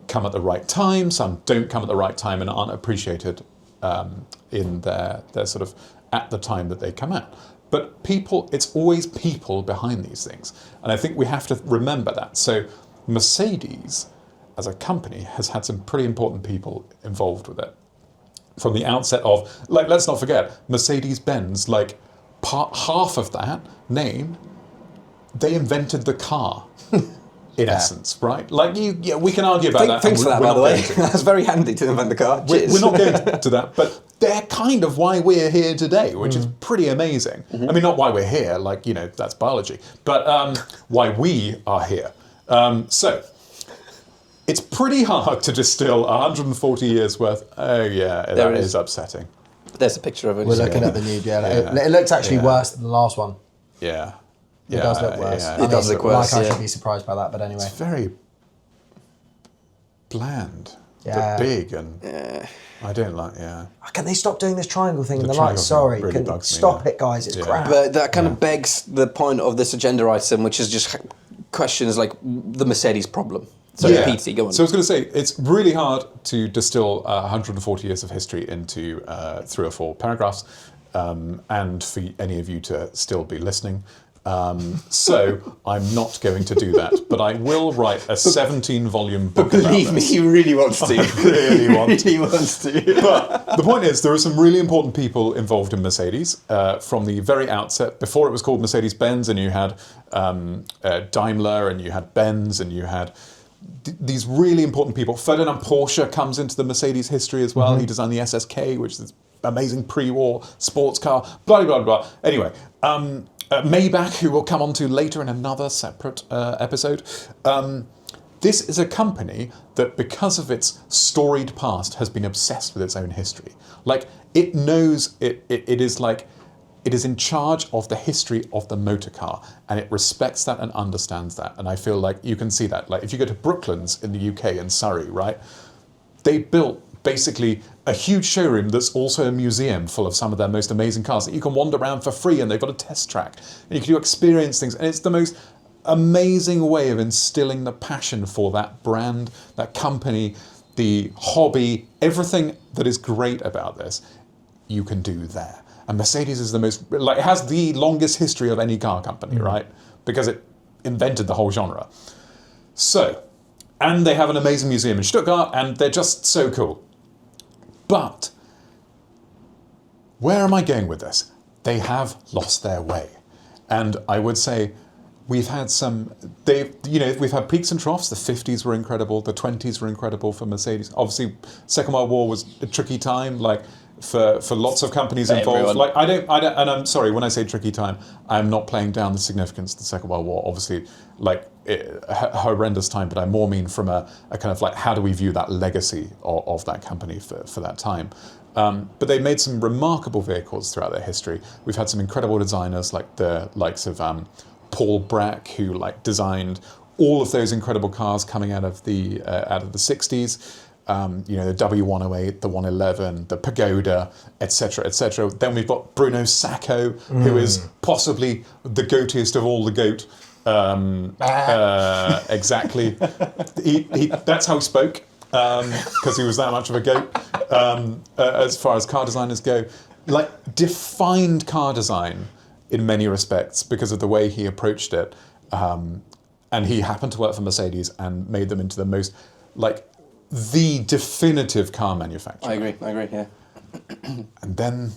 come at the right time, some don't come at the right time and aren't appreciated in their sort of at the time that they come out. But people, it's always people behind these things. And I think we have to remember that. So Mercedes, as a company, has had some pretty important people involved with it. From the outset of, like, let's not forget, Mercedes-Benz, like, half of that name, they invented the car, in essence, right? Like, we can argue about that. Thanks for that, by the way. That's very handy to invent the car. We're not going to that, but they're kind of why we're here today, which is pretty amazing. Mm-hmm. I mean, not why we're here, like, that's biology, but why we are here. So, it's pretty hard to distill 140 years worth. Oh, yeah, that is upsetting. There's a picture of it. We're looking at the new GLS. It looks actually worse than the last one. Yeah. It does look worse. Yeah. I mean, does look worse, Like I yeah. should be surprised by that, but anyway. It's very bland, Yeah. but big, and I don't like, Can they stop doing this triangle thing in the triangle lights? thing Sorry. really bugs me, Stop yeah. it, guys. It's Yeah. crap. But that kind of begs the point of this agenda item, which is just questions like the Mercedes problem. So, PT, go on. So I was going to say, it's really hard to distill 140 years of history into 3 or 4 paragraphs, and for any of you to still be listening. So I'm not going to do that, but I will write a 17-volume book Believe about me, this. he really wants to. really want to. He wants to. But the point is, there are some really important people involved in Mercedes from the very outset. Before it was called Mercedes-Benz, and you had Daimler, and you had Benz, and you had these really important people. Ferdinand Porsche comes into the Mercedes history as well. He designed the SSK, which is this amazing pre-war sports car, blah, blah, blah, blah. Anyway, Maybach, who we'll come on to later in another separate episode. This is a company that, because of its storied past, has been obsessed with its own history. Like, it knows it is in charge of the history of the motor car, and it respects that and understands that. And I feel like you can see that. Like, if you go to Brooklands in the UK and Surrey, right, they built basically a huge showroom that's also a museum full of some of their most amazing cars that you can wander around for free, and they've got a test track, and you can do experience things, and it's the most amazing way of instilling the passion for that brand, that company, the hobby, everything that is great about this. you can do there. And Mercedes is the most, like, it has the longest history of any car company, right? Because it invented the whole genre. So, and they have an amazing museum in Stuttgart, and they're just so cool. But where am I going with this? They have lost their way. And I would say we've had we've had peaks and troughs. The 50s were incredible. The 20s were incredible for Mercedes. Obviously, Second World War was a tricky time, like for lots of companies involved. Everyone. Like I don't, and I'm sorry when I say tricky time, I'm not playing down the significance of the Second World War. Obviously, like a horrendous time, but I more mean from a kind of like, how do we view that legacy of that company for that time? But they made some remarkable vehicles throughout their history. We've had some incredible designers like the likes of Paul Brack, who like designed all of those incredible cars coming out of the 60s. The W108, the 111, the Pagoda, etc., etc. Then we've got Bruno Sacco, who is possibly the goatiest of all the goat. Exactly. That's how he spoke, because he was that much of a goat. As far as car designers go, like defined car design in many respects because of the way he approached it. And he happened to work for Mercedes and made them into the most, like, the definitive car manufacturer. I agree, yeah. And then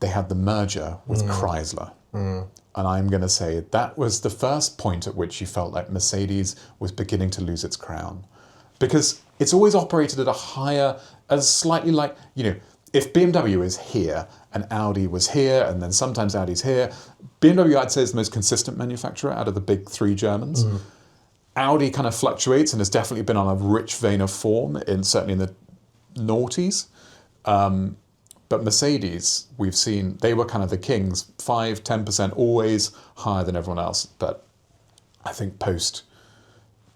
they had the merger with Chrysler. And I'm going to say that was the first point at which you felt like Mercedes was beginning to lose its crown. Because it's always operated at slightly like, if BMW is here and Audi was here and then sometimes Audi's here, BMW I'd say is the most consistent manufacturer out of the big three Germans. Audi kind of fluctuates and has definitely been on a rich vein of form, certainly in the noughties. But Mercedes, we've seen, they were kind of the kings, 5-10%, always higher than everyone else. But I think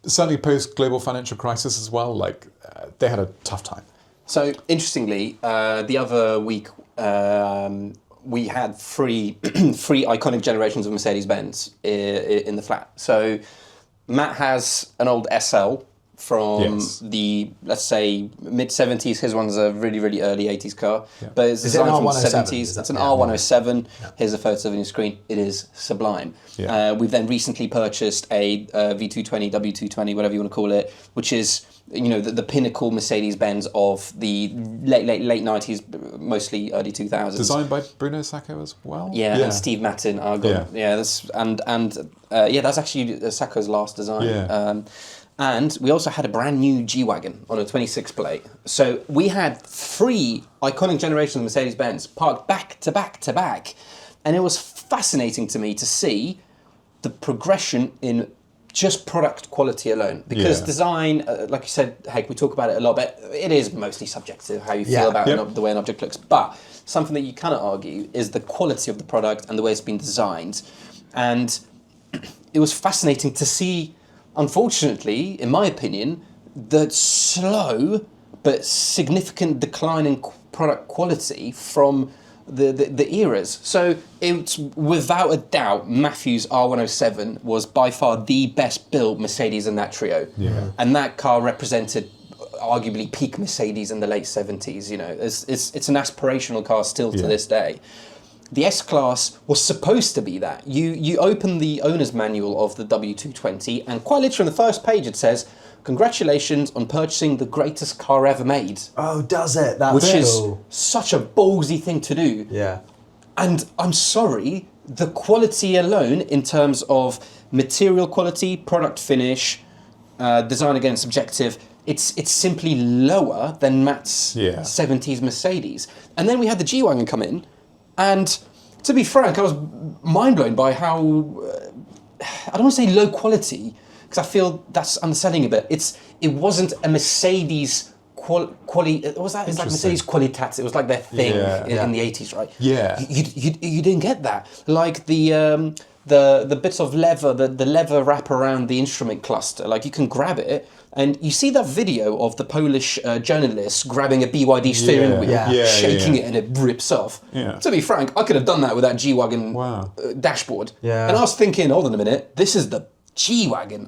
certainly post global financial crisis as well, they had a tough time. So interestingly, the other week we had three iconic generations of Mercedes-Benz in the flat. So Matt has an old SL from the, let's say, mid-70s. His one's a really, really early 80s car. Yeah. But it's designed from the 70s. It's an R107. Yeah. Here's a photo of it on your screen. It is sublime. Yeah. We've then recently purchased a V220, W220, whatever you want to call it, which is, the pinnacle Mercedes-Benz of the late 90s, mostly early 2000s. Designed by Bruno Sacco as well? Yeah, and Steve Mattin. That's actually Sacco's last design. Yeah. And we also had a brand new G-Wagon on a 26 plate. So we had three iconic generations of Mercedes-Benz parked back to back to back. And it was fascinating to me to see the progression in just product quality alone. Because design, like you said, Hank, we talk about it a lot, but it is mostly subjective, how you feel about the way an object looks. But something that you cannot argue is the quality of the product and the way it's been designed. And it was fascinating to see, unfortunately, in my opinion, the slow but significant decline in product quality from the eras. So it's without a doubt, Matthew's R107 was by far the best built Mercedes in that trio. Yeah. And that car represented arguably peak Mercedes in the late 70s. It's an aspirational car still to this day. The S-Class was supposed to be that. You open the owner's manual of the W220 and quite literally on the first page it says, "Congratulations on purchasing the greatest car ever made." Oh, does it? Which is such a ballsy thing to do. Yeah. And I'm sorry, the quality alone in terms of material quality, product finish, design again subjective, it's simply lower than Matt's 70s Mercedes. And then we had the G-Wagon come in. And to be frank, I was mind blown by how, I don't want to say low quality, because I feel that's underselling a bit. It wasn't a Mercedes quality. What was that? It's like Mercedes Qualitats. It was like their thing in the 80s, right? Yeah. You didn't get that. Like the bits of leather, the leather wrap around the instrument cluster. Like you can grab it. And you see that video of the Polish journalist grabbing a BYD steering wheel, shaking it, and it rips off. Yeah. To be frank, I could have done that with that G-Wagon dashboard. Yeah. And I was thinking, hold on a minute, this is the G-Wagon.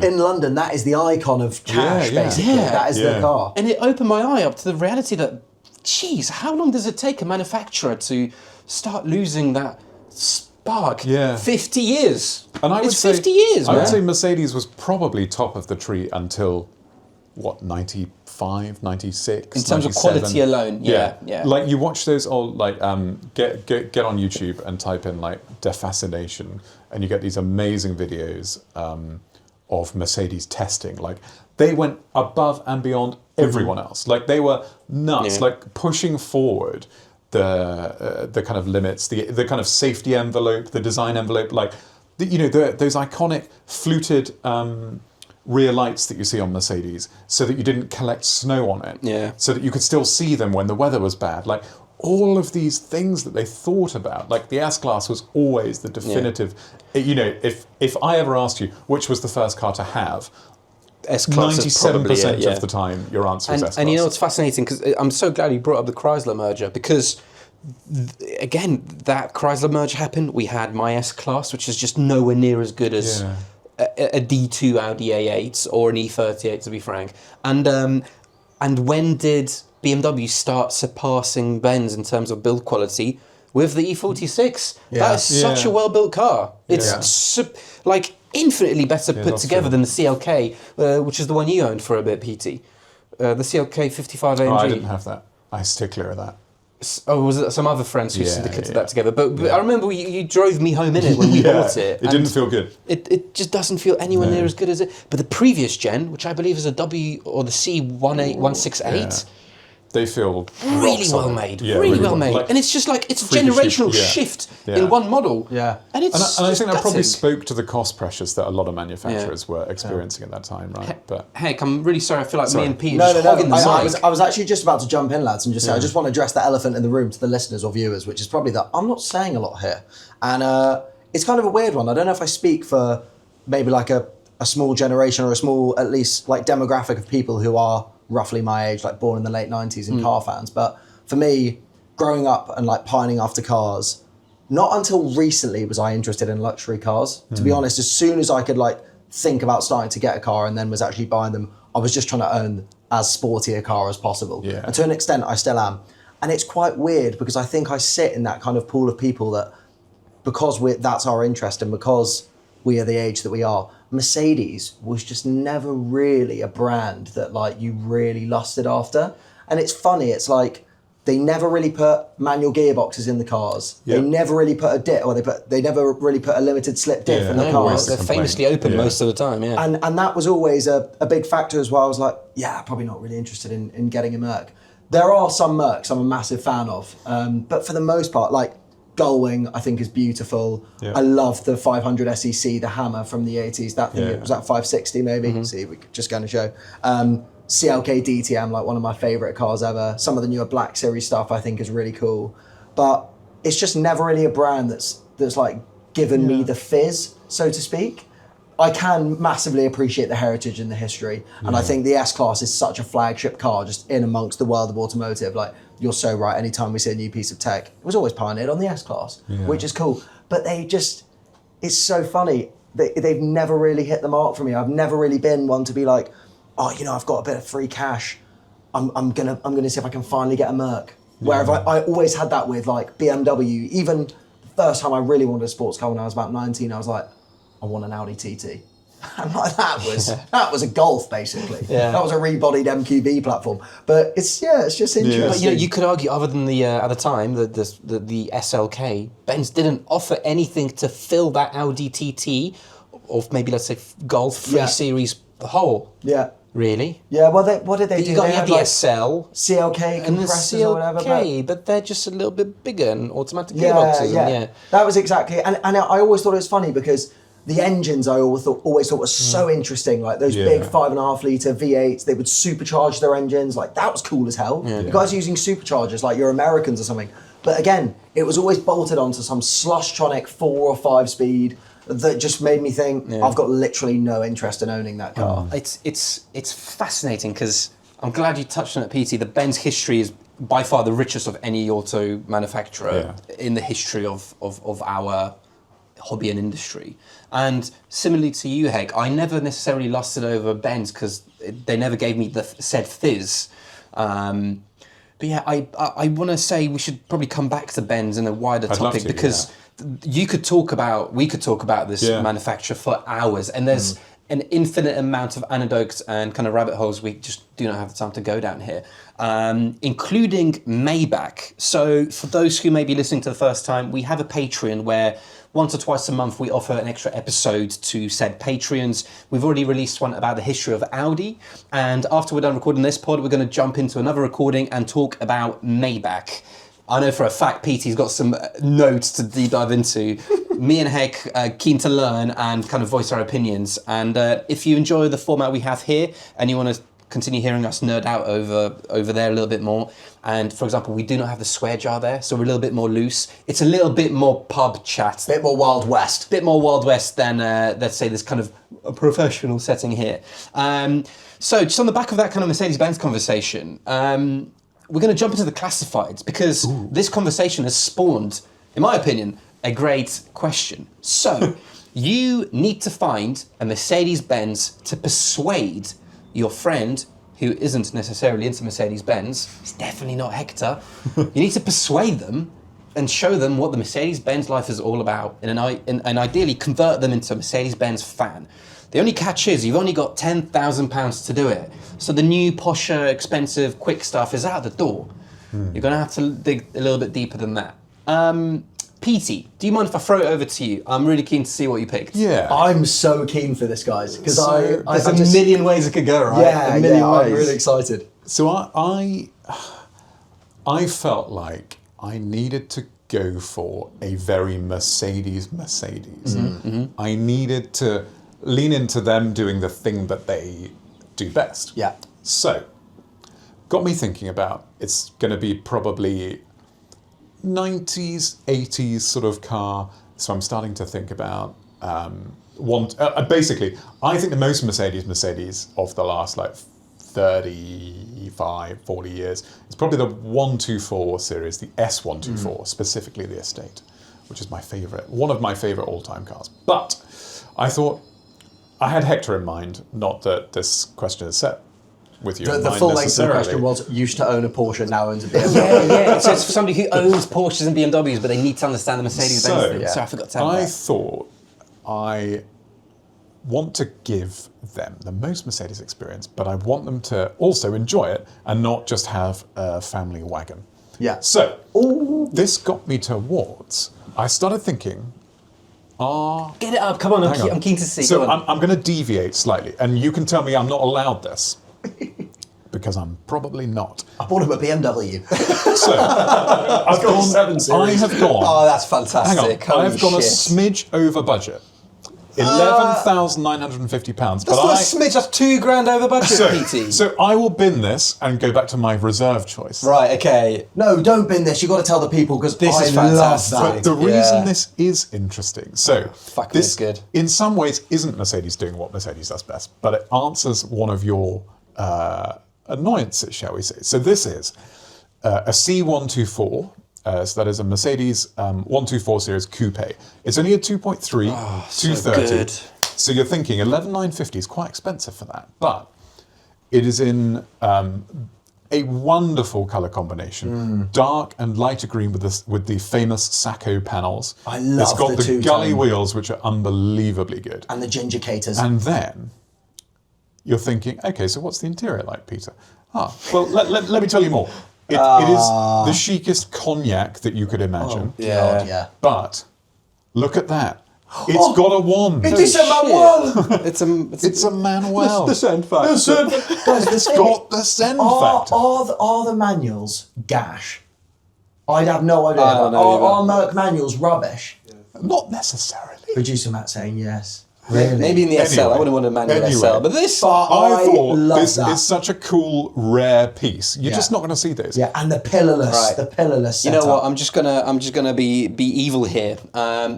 In London, that is the icon of cash, basically. Yeah. That is the car. And it opened my eye up to the reality that geez, how long does it take a manufacturer to start losing that spark? Yeah. 50 years. And I would it's say 50 years, I man. would say Mercedes was probably top of the tree until what, 95, 96, In terms of 97. quality alone, yeah. Like you watch those old get on YouTube and type in like Defascination, and you get these amazing videos of Mercedes testing. Like they went above and beyond everyone else. Like they were nuts, Yeah. like pushing forward the kind of limits, the kind of safety envelope, the design envelope, like those iconic fluted rear lights that you see on Mercedes, so that you didn't collect snow on it, so that you could still see them when the weather was bad. Like all of these things that they thought about. Like the S-Class was always the definitive. If I ever asked you which was the first car to have, S-Class is 97% probably of the time your answer is S-Class. And you know what's fascinating, because I'm so glad you brought up the Chrysler merger, because again, that Chrysler merger happened. We had my S-Class, which is just nowhere near as good as a D2 Audi A8 or an E38, to be frank. And when did BMW start surpassing Benz in terms of build quality? With the E46. That is such a well-built car. It's like infinitely better put together than the CLK, which is the one you owned for a bit, PT. The CLK 55 AMG. Oh, I didn't have that. I steer clear of that. Oh, was it some other friends who syndicated that together? But I remember you drove me home in it when we bought it. It didn't feel good. It just doesn't feel anywhere near as good as it. But the previous gen, which I believe is a W or the C168, they feel really well made. Really well made. Like, and it's just like, it's a generational shift in one model. Yeah. And it's and I think that probably gutting. spoke to the cost pressures that a lot of manufacturers were experiencing at that time, right? But Heck, I'm really sorry. I feel like me and Pete are No, just no, hogging no. the I mic. was actually just about to jump in, lads, and just say, I just want to address the elephant in the room to the listeners or viewers, which is probably that I'm not saying a lot here. And it's kind of a weird one. I don't know if I speak for maybe like a small generation or a small, at least, like demographic of people who are roughly my age, like born in the late 90s and car fans. But for me, growing up and like pining after cars, not until recently was I interested in luxury cars. To be honest, as soon as I could like think about starting to get a car and then was actually buying them, I was just trying to own as sporty a car as possible. Yeah. And to an extent, I still am. And it's quite weird because I think I sit in that kind of pool of people that, because that's our interest and because we are the age that we are, Mercedes was just never really a brand that like you really lusted after. And it's funny, it's like they never really put manual gearboxes in the cars. Yeah. They never really put a diff, or they never really put a limited slip diff in the No, cars. They're famously open most of the time, And that was always a big factor as well. I was like, probably not really interested in getting a Merc. There are some Mercs I'm a massive fan of, but for the most part, like Gullwing, I think is beautiful. Yeah. I love the 500 SEC, the Hammer from the 80s. That thing, it was that 560 maybe. See, we could just go and show. CLK DTM, like one of my favourite cars ever. Some of the newer Black Series stuff I think is really cool. But it's just never really a brand that's like given me the fizz, so to speak. I can massively appreciate the heritage and the history. And I think the S-Class is such a flagship car just in amongst the world of automotive. Like, you're so right, anytime we see a new piece of tech, it was always pioneered on the S-Class, which is cool. But it's so funny. They've never really hit the mark for me. I've never really been one to be like, oh, I've got a bit of free cash. I'm gonna see if I can finally get a Merc. Where I always had that with like BMW. Even the first time I really wanted a sports car when I was about 19, I was like, I want an Audi TT. And like that was a Golf basically. That was a rebodied MQB platform. But it's just interesting. But you could argue, other than the at the time the SLK, Benz didn't offer anything to fill that Audi TT, or maybe let's say Golf 3 Series hole. Yeah. Really? Yeah. Well, what did they do? You They have had, the like, SL CLK and the compressors or whatever. CLK, but they're just a little bit bigger and automatic gearboxes. Yeah. That was exactly, and I always thought it was funny because the engines I always thought was so interesting. Like those big 5.5 litre V8s, they would supercharge their engines. Like that was cool as hell. The guys using superchargers like your Americans or something. But again, it was always bolted onto some Slushtronic 4 or 5 speed that just made me think I've got literally no interest in owning that car. It's fascinating because I'm glad you touched on it, PT. The Benz history is by far the richest of any auto manufacturer in the history of our hobby and industry. And similarly to you, Heg, I never necessarily lusted over Benz because they never gave me the said fizz. But yeah, I want to say we should probably come back to Benz in a wider love topic to, because we could talk about this manufacturer for hours, and there's an infinite amount of anecdotes and kind of rabbit holes we just do not have the time to go down here, including Maybach. So for those who may be listening to the first time, we have a Patreon where once or twice a month we offer an extra episode to said Patreons. We've already released one about the history of Audi, and after we're done recording this pod, we're going to jump into another recording and talk about Maybach. I know for a fact Petey's got some notes to deep dive into. Me and Heck keen to learn and kind of voice our opinions. And if you enjoy the format we have here and you want to continue hearing us nerd out over there a little bit more, and for example, we do not have the swear jar there, so we're a little bit more loose. It's a little bit more pub chat. Bit more Wild West. Bit more Wild West than, let's say, this kind of a professional setting here. So just on the back of that kind of Mercedes-Benz conversation, we're going to jump into the classifieds because this conversation has spawned, in my opinion, a great question. So, you need to find a Mercedes-Benz to persuade your friend who isn't necessarily into Mercedes-Benz. It's definitely not Hector. You need to persuade them and show them what the Mercedes-Benz life is all about and ideally convert them into a Mercedes-Benz fan. The only catch is you've only got £10,000 to do it. So the new, posher, expensive, quick stuff is out the door. You're going to have to dig a little bit deeper than that. Petey, do you mind if I throw it over to you? I'm really keen to see what you picked. Yeah. I'm so keen for this, guys, because There's a million ways it could go, right? Yeah, a million ways. I'm really excited. So I felt like I needed to go for a very Mercedes. I needed to lean into them doing the thing that they do best. Yeah. So, got me thinking about, it's going to be probably 90s, 80s sort of car. So I'm starting to think about basically, I think the most Mercedes of the last like 35, 40 years is probably the 124 series, the S124, specifically the Estate, which is one of my favorite all-time cars. But I thought, I had Hector in mind, not that this question is set with you in The mind full length of the necessarily. question was, used to own a Porsche, now owns a BMW. Yeah. So it's for somebody who owns Porsches and BMWs, but they need to understand the Mercedes-Benz thing. So I forgot to tell I that. thought I want to give them the most Mercedes experience, but I want them to also enjoy it and not just have a family wagon. Yeah. So, this got me towards, I started thinking, Get it up, come on, hang on. I'm keen to see. So Go on. I'm going to deviate slightly, and you can tell me I'm not allowed this, because I'm probably not. I bought him a BMW. So, I've got a 7 Series. I have gone. Oh, that's fantastic. Hang on, I've gone a shit. smidge over budget. £11,950. That's not a smidge, that's £2,000 over budget, Petey. So I will bin this and go back to my reserve choice. Right, okay. No, don't bin this. You've got to tell the people because This is love fantastic. that. But the reason this is interesting, so fuck, this that's good. in some ways isn't Mercedes doing what Mercedes does best, but it answers one of your annoyances, shall we say. So this is a C124. So that is a Mercedes 124 Series Coupe. It's only a 2.3, 230. good. So you're thinking 11,950 is quite expensive for that, but it is in a wonderful color combination, dark and lighter green with the famous Sacco panels. I love It's got the the two-tone. gully wheels, which are unbelievably good. And the ginger caters. And then you're thinking, okay, so what's the interior like, Peter? Well, let me tell you more. It is the chicest cognac that you could imagine. God, yeah. But look at that. It's got a wand. It is a manual! It's a manual. The send factor. Guys, It's got the send factor. Are the manuals gash? I'd have no idea. I don't know Are Merc manuals rubbish? Not necessarily. Producer Matt saying yes. Really? Maybe in the SL, I Anyway. wouldn't want a manual Anyway. SL, but this... I thought love this that. is such a cool, rare piece. You're Yeah. just not going to see this. Yeah, and the pillarless, Right. the pillarless You know setup. what? I'm just gonna be evil here.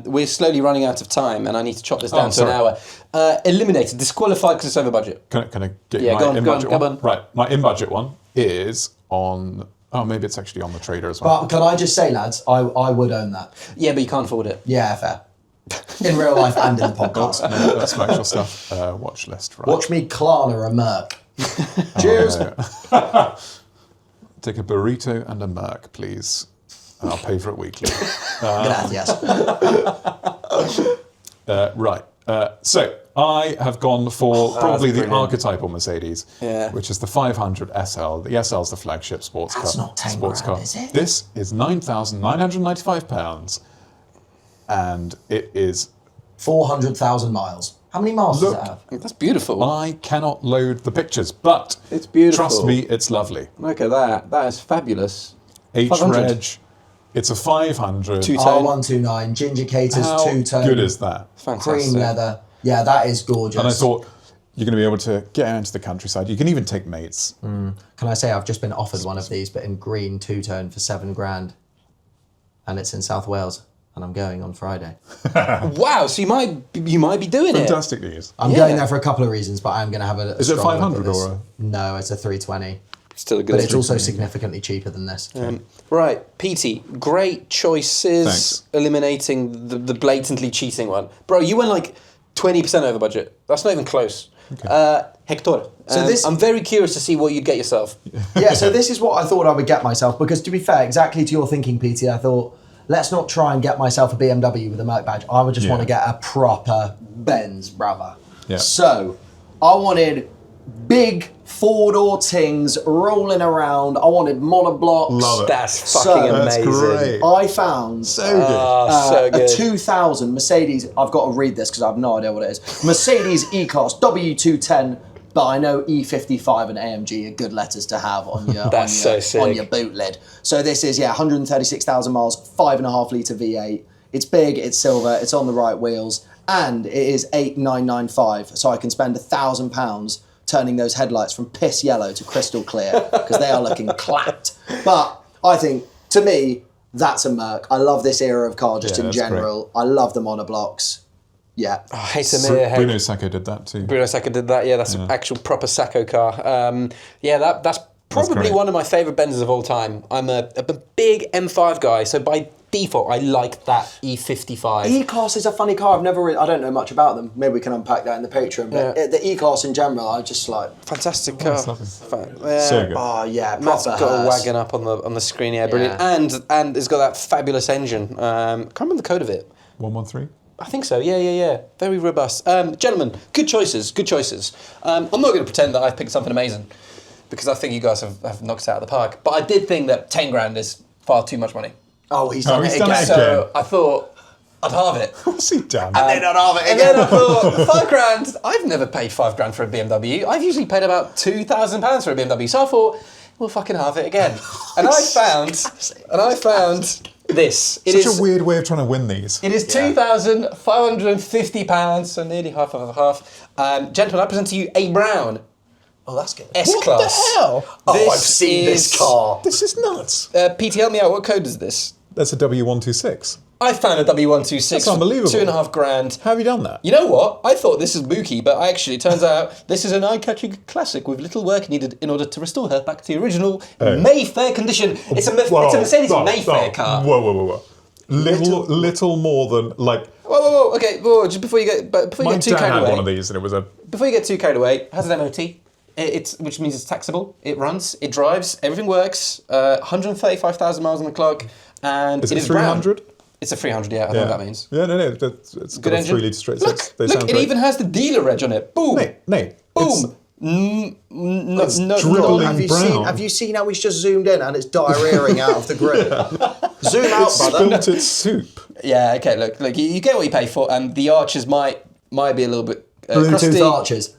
We're slowly running out of time, and I need to chop this down to an sorry. hour. Eliminated, disqualified because it's over budget. Can I get Yeah, my go on, in-budget go one? on. Right, my in-budget one is on... Oh, maybe it's actually on the Trader as well. But can I just say, lads, I would own that. Yeah, but you can't afford it. Yeah, fair. In real life and in the podcast. No, that's some actual stuff. Watch list, right? Watch me Klarna a Merc. Cheers. take a burrito and a Merc, please. I'll pay for it weekly. Gracias. Right. So I have gone for probably the brilliant. archetypal Mercedes, which is the 500 SL. The SL is the flagship sports car. That's not 10 sports grand, car. is it? This is £9,995, and it is. 400,000 miles. How many miles does Look. it have? That's beautiful. I cannot load the pictures, but It's beautiful. trust me, it's lovely. Look at that. That is fabulous. H-Reg, it's a 500. Two-tone. R129, ginger caters, How two-tone. good is that? Fantastic. Cream leather. Yeah, that is gorgeous. And I thought, you're going to be able to get out into the countryside. You can even take mates. Can I say I've just been offered one of these, but in green two-tone for £7,000, and it's in South Wales, and I'm going on Friday. Wow, so you might be doing it. Fantastic news. I'm going there for a couple of reasons, but I'm going to have a. Is it strong look 500 at this. or No, it's a 320. Still a good. But it's also significantly cheaper than this. Right, PT, great choices. Thanks. Eliminating the blatantly cheating one, bro. You went like 20% over budget. That's not even close. Hector, So this- I'm very curious to see what you'd get yourself. Yeah, so this is what I thought I would get myself, because to be fair, exactly to your thinking, PT, I thought, let's not try and get myself a BMW with a Merc badge. I would just want to get a proper Benz, brother. Yeah. So, I wanted big four-door tings rolling around. I wanted monoblocks. Love it. That's So- fucking That's amazing. great. I found So good. So a good. 2000 Mercedes, I've got to read this because I have no idea what it is. Mercedes E-Class W210, but I know E55 and AMG are good letters to have on your, That's so sick. on your boot lid. So this is, 136,000 miles, 5.5 litre V8. It's big, it's silver, it's on the right wheels, and it is 8,995. So I can spend £1,000 turning those headlights from piss yellow to crystal clear because they are looking clapped. But I think, to me, that's a Merc. I love this era of car just Yeah, in that's general. I love the monoblocks. Yeah. Hey Samir, Bruno Sacco did that too. Bruno Sacco did that. Yeah, that's an actual proper Sacco car. That's probably great. one of my favourite Benzes of all time. I'm a big M5 guy, so by default, I like that E55. E-Class is a funny car. I don't know much about them. Maybe we can unpack that in the Patreon. But Yeah. the E-Class in general, I just like. Fantastic car. it's lovely. Yeah. So good. Oh yeah, Matt's proper got a hearse. wagon up on the screen, yeah, brilliant. Yeah. And it's got that fabulous engine. Can't remember the code of it. 113? I think so, yeah. Very robust. Gentlemen, good choices. I'm not going to pretend that I've picked something amazing, because I think you guys have knocked it out of the park. But I did think that 10 grand is far too much money. Oh, he's done it he's done again. it So I thought I'd halve it. What's he done? They don't have it And then I thought, 5 grand, I've never paid 5 grand for a BMW. I've usually paid about £2,000 for a BMW. So I thought, we'll fucking halve it again. And I found this. Such a weird way of trying to win these. It is £2,550, so nearly half of a half. Gentlemen, I present to you a brown Oh, that's good. S-Class. What the hell? Oh, This I've seen this is- car. This is nuts. PT, help me out. What code is this? That's a W126. I found a W126 That's for unbelievable. £2.5 grand. How have you done that? You know what? I thought this is Mookie, but actually it turns out this is an eye-catching classic with little work needed in order to restore her back to the original Mayfair condition. It's a Mercedes Mayfair car. Whoa. Little more than, like, Whoa. Okay, just before you get my too dad carried had away. one of these and it was a... Before you get too carried away, it has an MOT. Which means it's taxable. It runs, it drives, everything works. 135,000 miles on the clock, and Is it it is brown. 300? It's a 300, yeah. I know what that means. Yeah, no, it's Good got a engine. 3 litre straight Look, six. They sound it great. even has the dealer reg on it. Boom, Nate, boom. It's No, dribbling Have you brown. seen how he's just zoomed in and it's diarrheaing out of the grill? Zoom out, brother. Spilt its soup. Yeah, okay. Look, you get what you pay for, and the arches might be a little bit crusty. Bluetooth arches.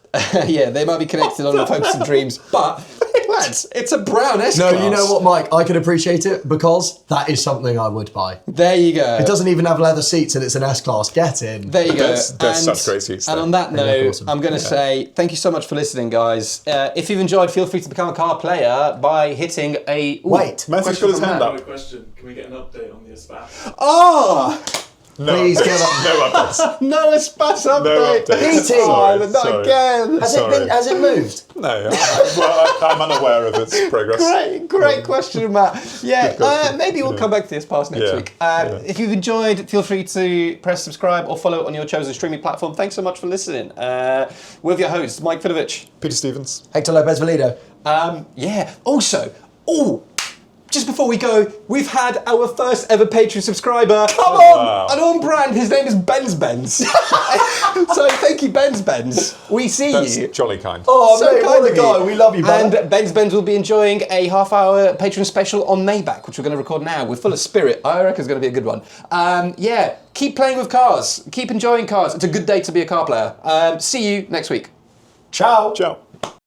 Yeah, they might be connected on the hopes and dreams, but lads, it's a brown S No, class. you know what, Mike? I can appreciate it because that is something I would buy. There you go. It doesn't even have leather seats and it's an S-Class. Get in. There you go. There's such great seats And there. on that They look note, awesome. I'm going to say thank you so much for listening, guys. If you've enjoyed, feel free to become a car player by hitting a... Ooh, Wait. Matthew's question got his from hand Matt. up. Another question. Can we get an update on the Espas? Oh! No, Please give up. no updates. No Espas update! updates. Sorry, Oh, not sorry. again! Has it moved? No, I'm unaware of its progress. Great question, Matt. Yeah, Good question. maybe we'll come back to this past next Yeah, week. yeah. If you've enjoyed, feel free to press subscribe or follow on your chosen streaming platform. Thanks so much for listening. With your host, Mike Fidovich. Peter Stevens. Hector Lopez Valido. Yeah. Also, just before we go, we've had our first ever Patreon subscriber. Come on! An on brand. His name is Ben's. So thank you, Ben's. We see That's you. jolly kind. Oh, So mate, kind what a of you. guy. We love you, brother. And Ben's will be enjoying a half-hour Patreon special on Maybach, which we're going to record now. We're full of spirit. I reckon it's going to be a good one. Yeah, keep playing with cars. Keep enjoying cars. It's a good day to be a car player. See you next week. Ciao. Ciao.